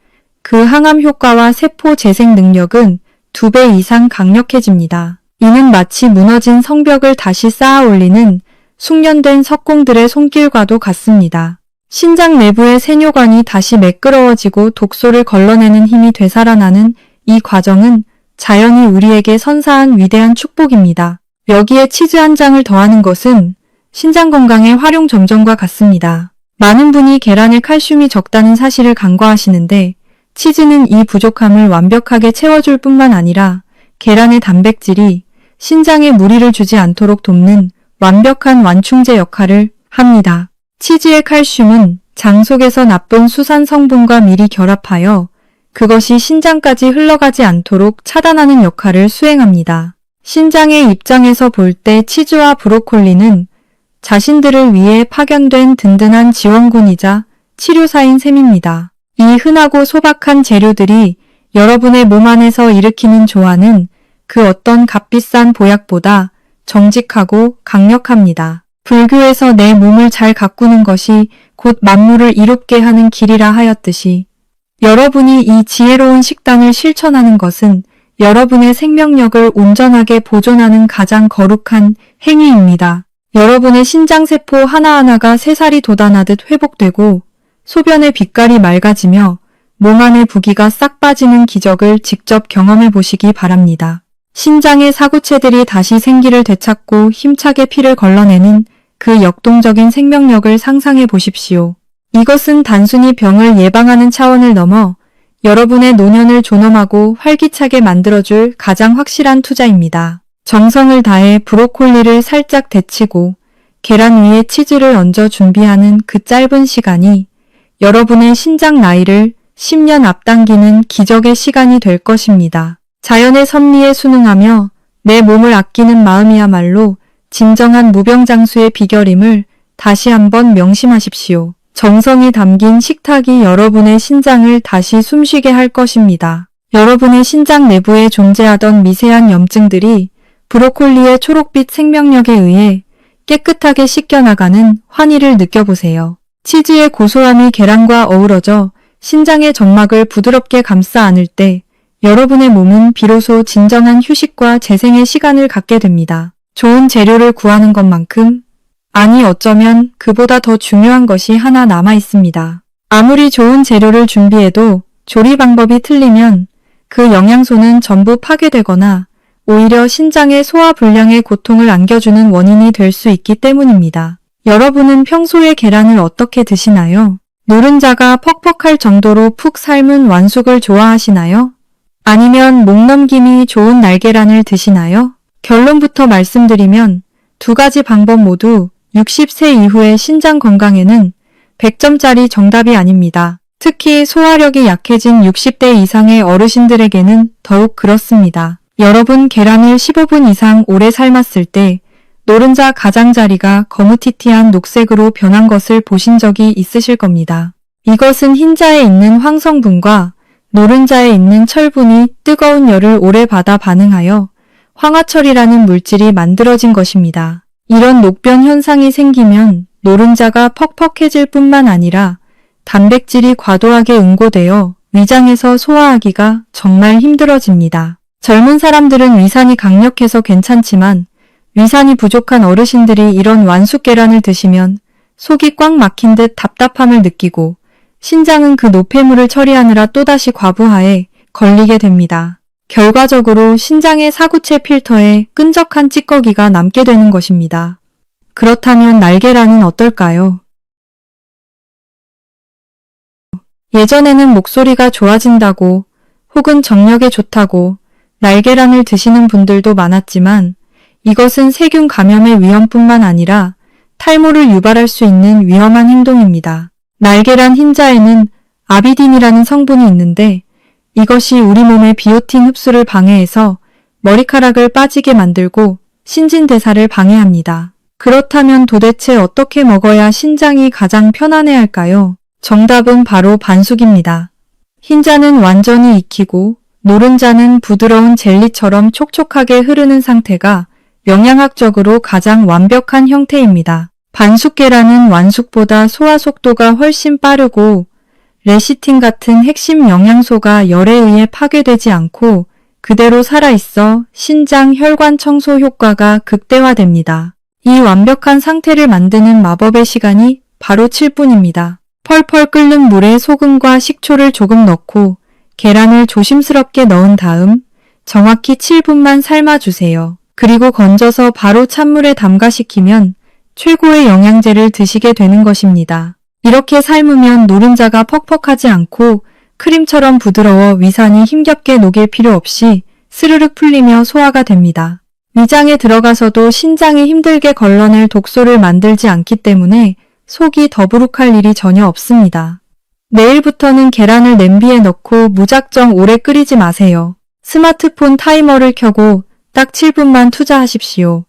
그 항암 효과와 세포 재생 능력은 2배 이상 강력해집니다. 이는 마치 무너진 성벽을 다시 쌓아 올리는 숙련된 석공들의 손길과도 같습니다. 신장 내부의 세뇨관이 다시 매끄러워지고 독소를 걸러내는 힘이 되살아나는 이 과정은 자연이 우리에게 선사한 위대한 축복입니다. 여기에 치즈 한 장을 더하는 것은 신장 건강의 활용 점정과 같습니다. 많은 분이 계란에 칼슘이 적다는 사실을 간과하시는데 치즈는 이 부족함을 완벽하게 채워줄 뿐만 아니라 계란의 단백질이 신장에 무리를 주지 않도록 돕는 완벽한 완충제 역할을 합니다. 치즈의 칼슘은 장 속에서 나쁜 수산 성분과 미리 결합하여 그것이 신장까지 흘러가지 않도록 차단하는 역할을 수행합니다. 신장의 입장에서 볼 때 치즈와 브로콜리는 자신들을 위해 파견된 든든한 지원군이자 치료사인 셈입니다. 이 흔하고 소박한 재료들이 여러분의 몸 안에서 일으키는 조화는 그 어떤 값비싼 보약보다 정직하고 강력합니다. 불교에서 내 몸을 잘 가꾸는 것이 곧 만물을 이롭게 하는 길이라 하였듯이 여러분이 이 지혜로운 식단을 실천하는 것은 여러분의 생명력을 온전하게 보존하는 가장 거룩한 행위입니다. 여러분의 신장세포 하나하나가 새살이 돋아나듯 회복되고 소변의 빛깔이 맑아지며 몸 안의 부기가 싹 빠지는 기적을 직접 경험해 보시기 바랍니다. 신장의 사구체들이 다시 생기를 되찾고 힘차게 피를 걸러내는 그 역동적인 생명력을 상상해 보십시오. 이것은 단순히 병을 예방하는 차원을 넘어 여러분의 노년을 존엄하고 활기차게 만들어줄 가장 확실한 투자입니다. 정성을 다해 브로콜리를 살짝 데치고 계란 위에 치즈를 얹어 준비하는 그 짧은 시간이 여러분의 신장 나이를 10년 앞당기는 기적의 시간이 될 것입니다. 자연의 섭리에 순응하며 내 몸을 아끼는 마음이야말로 진정한 무병장수의 비결임을 다시 한번 명심하십시오. 정성이 담긴 식탁이 여러분의 신장을 다시 숨쉬게 할 것입니다. 여러분의 신장 내부에 존재하던 미세한 염증들이 브로콜리의 초록빛 생명력에 의해 깨끗하게 씻겨나가는 환희를 느껴보세요. 치즈의 고소함이 계란과 어우러져 신장의 점막을 부드럽게 감싸 안을 때 여러분의 몸은 비로소 진정한 휴식과 재생의 시간을 갖게 됩니다. 좋은 재료를 구하는 것만큼, 아니 어쩌면 그보다 더 중요한 것이 하나 남아 있습니다. 아무리 좋은 재료를 준비해도 조리 방법이 틀리면 그 영양소는 전부 파괴되거나 오히려 신장의 소화불량의 고통을 안겨주는 원인이 될 수 있기 때문입니다. 여러분은 평소에 계란을 어떻게 드시나요? 노른자가 퍽퍽할 정도로 푹 삶은 완숙을 좋아하시나요? 아니면 목 넘김이 좋은 날계란을 드시나요? 결론부터 말씀드리면 두 가지 방법 모두 60세 이후의 신장 건강에는 100점짜리 정답이 아닙니다. 특히 소화력이 약해진 60대 이상의 어르신들에게는 더욱 그렇습니다. 여러분 계란을 15분 이상 오래 삶았을 때 노른자 가장자리가 거무튀튀한 녹색으로 변한 것을 보신 적이 있으실 겁니다. 이것은 흰자에 있는 황성분과 노른자에 있는 철분이 뜨거운 열을 오래 받아 반응하여 황화철이라는 물질이 만들어진 것입니다. 이런 녹변 현상이 생기면 노른자가 퍽퍽해질 뿐만 아니라 단백질이 과도하게 응고되어 위장에서 소화하기가 정말 힘들어집니다. 젊은 사람들은 위산이 강력해서 괜찮지만 위산이 부족한 어르신들이 이런 완숙 계란을 드시면 속이 꽉 막힌 듯 답답함을 느끼고 신장은 그 노폐물을 처리하느라 또다시 과부하에 걸리게 됩니다. 결과적으로 신장의 사구체 필터에 끈적한 찌꺼기가 남게 되는 것입니다. 그렇다면 날계란은 어떨까요? 예전에는 목소리가 좋아진다고 혹은 정력에 좋다고 날계란을 드시는 분들도 많았지만 이것은 세균 감염의 위험뿐만 아니라 탈모를 유발할 수 있는 위험한 행동입니다. 날계란 흰자에는 아비딘이라는 성분이 있는데 이것이 우리 몸의 비오틴 흡수를 방해해서 머리카락을 빠지게 만들고 신진대사를 방해합니다. 그렇다면 도대체 어떻게 먹어야 신장이 가장 편안해할까요? 정답은 바로 반숙입니다. 흰자는 완전히 익히고 노른자는 부드러운 젤리처럼 촉촉하게 흐르는 상태가 영양학적으로 가장 완벽한 형태입니다. 반숙 계란은 완숙보다 소화 속도가 훨씬 빠르고 레시틴 같은 핵심 영양소가 열에 의해 파괴되지 않고 그대로 살아있어 신장 혈관 청소 효과가 극대화됩니다. 이 완벽한 상태를 만드는 마법의 시간이 바로 7분입니다. 펄펄 끓는 물에 소금과 식초를 조금 넣고 계란을 조심스럽게 넣은 다음 정확히 7분만 삶아주세요. 그리고 건져서 바로 찬물에 담가식히면 최고의 영양제를 드시게 되는 것입니다. 이렇게 삶으면 노른자가 퍽퍽하지 않고 크림처럼 부드러워 위산이 힘겹게 녹일 필요 없이 스르륵 풀리며 소화가 됩니다. 위장에 들어가서도 신장이 힘들게 걸러낼 독소를 만들지 않기 때문에 속이 더부룩할 일이 전혀 없습니다. 내일부터는 계란을 냄비에 넣고 무작정 오래 끓이지 마세요. 스마트폰 타이머를 켜고 딱 7분만 투자하십시오.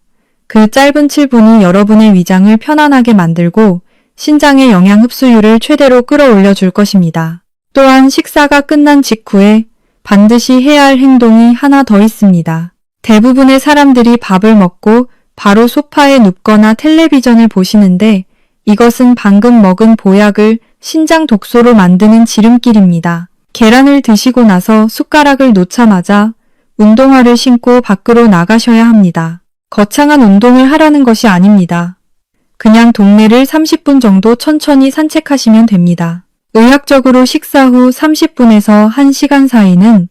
그 짧은 7분이 여러분의 위장을 편안하게 만들고 신장의 영양 흡수율을 최대로 끌어올려 줄 것입니다. 또한 식사가 끝난 직후에 반드시 해야 할 행동이 하나 더 있습니다. 대부분의 사람들이 밥을 먹고 바로 소파에 눕거나 텔레비전을 보시는데 이것은 방금 먹은 보약을 신장 독소로 만드는 지름길입니다. 계란을 드시고 나서 숟가락을 놓자마자 운동화를 신고 밖으로 나가셔야 합니다. 거창한 운동을 하라는 것이 아닙니다. 그냥 동네를 30분 정도 천천히 산책하시면 됩니다. 의학적으로 식사 후 30분에서 1시간 사이는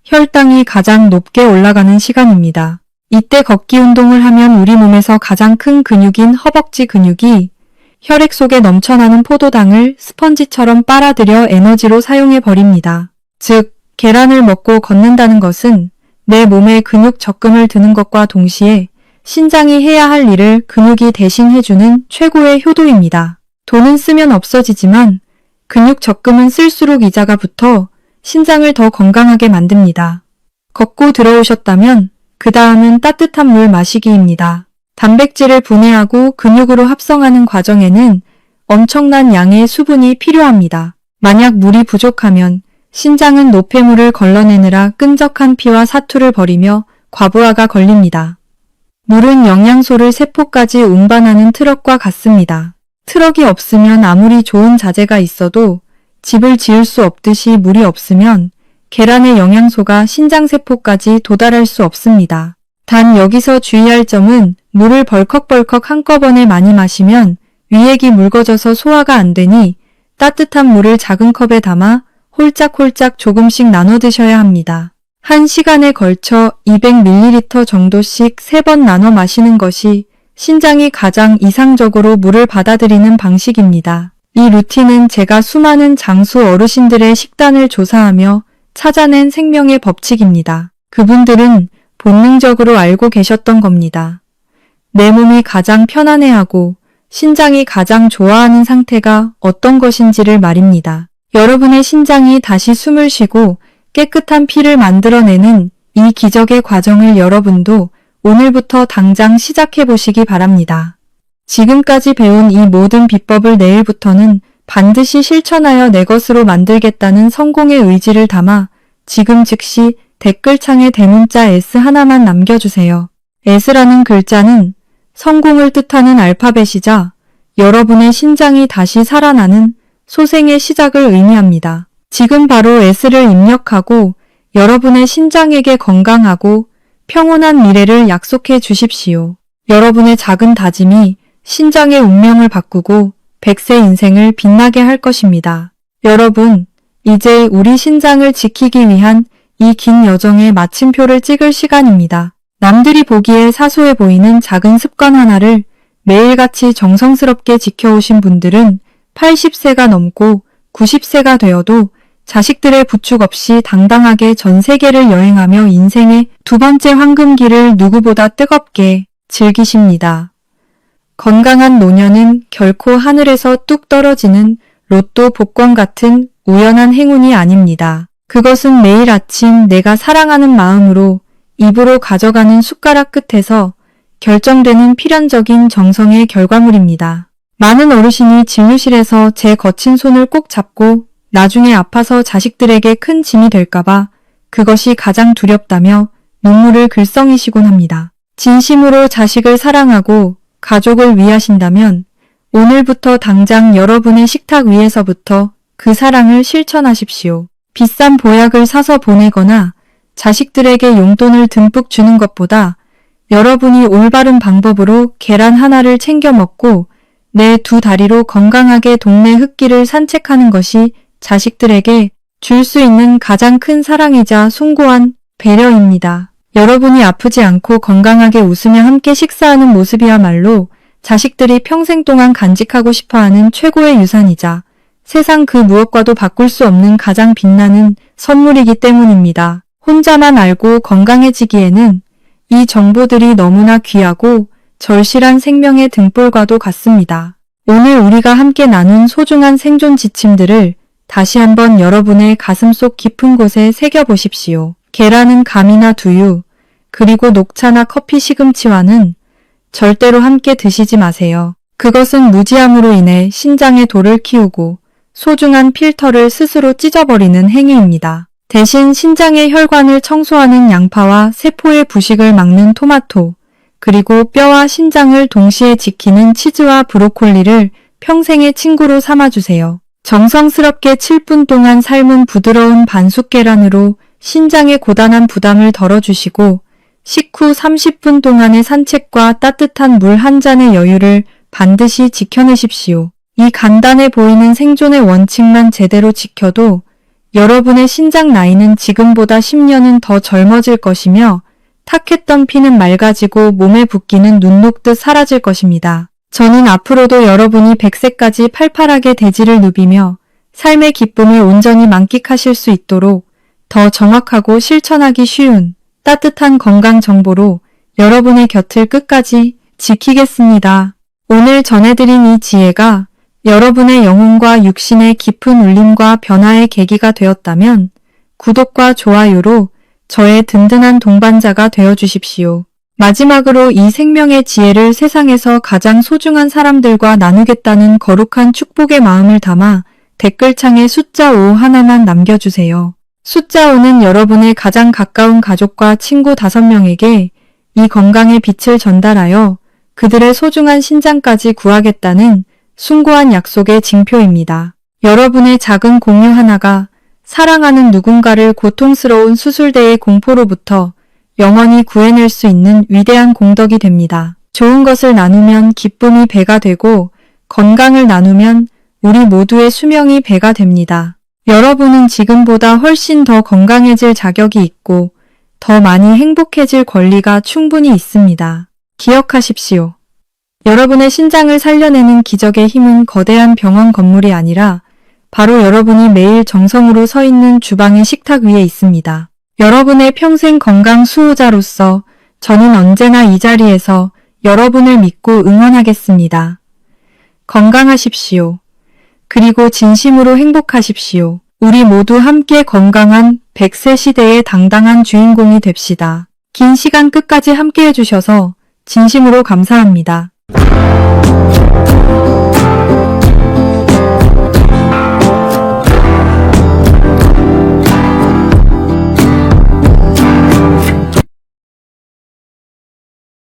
혈당이 가장 높게 올라가는 시간입니다. 이때 걷기 운동을 하면 우리 몸에서 가장 큰 근육인 허벅지 근육이 혈액 속에 넘쳐나는 포도당을 스펀지처럼 빨아들여 에너지로 사용해 버립니다. 즉, 계란을 먹고 걷는다는 것은 내 몸에 근육 적금을 드는 것과 동시에 신장이 해야 할 일을 근육이 대신 해주는 최고의 효도입니다. 돈은 쓰면 없어지지만 근육 적금은 쓸수록 이자가 붙어 신장을 더 건강하게 만듭니다. 걷고 들어오셨다면 그 다음은 따뜻한 물 마시기입니다. 단백질을 분해하고 근육으로 합성하는 과정에는 엄청난 양의 수분이 필요합니다. 만약 물이 부족하면 신장은 노폐물을 걸러내느라 끈적한 피와 사투를 벌이며 과부하가 걸립니다. 물은 영양소를 세포까지 운반하는 트럭과 같습니다. 트럭이 없으면 아무리 좋은 자재가 있어도 집을 지을 수 없듯이 물이 없으면 계란의 영양소가 신장세포까지 도달할 수 없습니다. 단 여기서 주의할 점은 물을 벌컥벌컥 한꺼번에 많이 마시면 위액이 묽어져서 소화가 안 되니 따뜻한 물을 작은 컵에 담아 홀짝홀짝 조금씩 나눠 드셔야 합니다. 1시간에 걸쳐 200ml 정도씩 3번 나눠 마시는 것이 신장이 가장 이상적으로 물을 받아들이는 방식입니다. 이 루틴은 제가 수많은 장수 어르신들의 식단을 조사하며 찾아낸 생명의 법칙입니다. 그분들은 본능적으로 알고 계셨던 겁니다. 내 몸이 가장 편안해하고 신장이 가장 좋아하는 상태가 어떤 것인지를 말입니다. 여러분의 신장이 다시 숨을 쉬고 깨끗한 피를 만들어내는 이 기적의 과정을 여러분도 오늘부터 당장 시작해 보시기 바랍니다. 지금까지 배운 이 모든 비법을 내일부터는 반드시 실천하여 내 것으로 만들겠다는 성공의 의지를 담아 지금 즉시 댓글창에 대문자 S 하나만 남겨주세요. S라는 글자는 성공을 뜻하는 알파벳이자 여러분의 신장이 다시 살아나는 소생의 시작을 의미합니다. 지금 바로 S를 입력하고 여러분의 신장에게 건강하고 평온한 미래를 약속해 주십시오. 여러분의 작은 다짐이 신장의 운명을 바꾸고 100세 인생을 빛나게 할 것입니다. 여러분, 이제 우리 신장을 지키기 위한 이 긴 여정의 마침표를 찍을 시간입니다. 남들이 보기에 사소해 보이는 작은 습관 하나를 매일같이 정성스럽게 지켜오신 분들은 80세가 넘고 90세가 되어도 자식들의 부축 없이 당당하게 전 세계를 여행하며 인생의 두 번째 황금기를 누구보다 뜨겁게 즐기십니다. 건강한 노년은 결코 하늘에서 뚝 떨어지는 로또 복권 같은 우연한 행운이 아닙니다. 그것은 매일 아침 내가 사랑하는 마음으로 입으로 가져가는 숟가락 끝에서 결정되는 필연적인 정성의 결과물입니다. 많은 어르신이 진료실에서 제 거친 손을 꼭 잡고 나중에 아파서 자식들에게 큰 짐이 될까봐 그것이 가장 두렵다며 눈물을 글썽이시곤 합니다. 진심으로 자식을 사랑하고 가족을 위하신다면 오늘부터 당장 여러분의 식탁 위에서부터 그 사랑을 실천하십시오. 비싼 보약을 사서 보내거나 자식들에게 용돈을 듬뿍 주는 것보다 여러분이 올바른 방법으로 계란 하나를 챙겨 먹고 내 두 다리로 건강하게 동네 흙길을 산책하는 것이 자식들에게 줄 수 있는 가장 큰 사랑이자 숭고한 배려입니다. 여러분이 아프지 않고 건강하게 웃으며 함께 식사하는 모습이야말로 자식들이 평생 동안 간직하고 싶어하는 최고의 유산이자 세상 그 무엇과도 바꿀 수 없는 가장 빛나는 선물이기 때문입니다. 혼자만 알고 건강해지기에는 이 정보들이 너무나 귀하고 절실한 생명의 등불과도 같습니다. 오늘 우리가 함께 나눈 소중한 생존 지침들을 다시 한번 여러분의 가슴속 깊은 곳에 새겨보십시오. 계란은 감이나 두유, 그리고 녹차나 커피 시금치와는 절대로 함께 드시지 마세요. 그것은 무지함으로 인해 신장의 돌을 키우고 소중한 필터를 스스로 찢어버리는 행위입니다. 대신 신장의 혈관을 청소하는 양파와 세포의 부식을 막는 토마토, 그리고 뼈와 신장을 동시에 지키는 치즈와 브로콜리를 평생의 친구로 삼아주세요. 정성스럽게 7분 동안 삶은 부드러운 반숙 계란으로 신장의 고단한 부담을 덜어주시고 식후 30분 동안의 산책과 따뜻한 물 한 잔의 여유를 반드시 지켜내십시오. 이 간단해 보이는 생존의 원칙만 제대로 지켜도 여러분의 신장 나이는 지금보다 10년은 더 젊어질 것이며 탁했던 피는 맑아지고 몸의 붓기는 눈 녹듯 사라질 것입니다. 저는 앞으로도 여러분이 100세까지 팔팔하게 대지를 누비며 삶의 기쁨을 온전히 만끽하실 수 있도록 더 정확하고 실천하기 쉬운 따뜻한 건강 정보로 여러분의 곁을 끝까지 지키겠습니다. 오늘 전해드린 이 지혜가 여러분의 영혼과 육신의 깊은 울림과 변화의 계기가 되었다면 구독과 좋아요로 저의 든든한 동반자가 되어주십시오. 마지막으로 이 생명의 지혜를 세상에서 가장 소중한 사람들과 나누겠다는 거룩한 축복의 마음을 담아 댓글창에 숫자 5 하나만 남겨주세요. 숫자 5는 여러분의 가장 가까운 가족과 친구 5명에게 이 건강의 빛을 전달하여 그들의 소중한 신장까지 구하겠다는 숭고한 약속의 징표입니다. 여러분의 작은 공유 하나가 사랑하는 누군가를 고통스러운 수술대의 공포로부터 영원히 구해낼 수 있는 위대한 공덕이 됩니다. 좋은 것을 나누면 기쁨이 배가 되고 건강을 나누면 우리 모두의 수명이 배가 됩니다. 여러분은 지금보다 훨씬 더 건강해질 자격이 있고 더 많이 행복해질 권리가 충분히 있습니다. 기억하십시오. 여러분의 신장을 살려내는 기적의 힘은 거대한 병원 건물이 아니라 바로 여러분이 매일 정성으로 서 있는 주방의 식탁 위에 있습니다. 여러분의 평생 건강 수호자로서 저는 언제나 이 자리에서 여러분을 믿고 응원하겠습니다. 건강하십시오. 그리고 진심으로 행복하십시오. 우리 모두 함께 건강한 100세 시대의 당당한 주인공이 됩시다. 긴 시간 끝까지 함께 해주셔서 진심으로 감사합니다.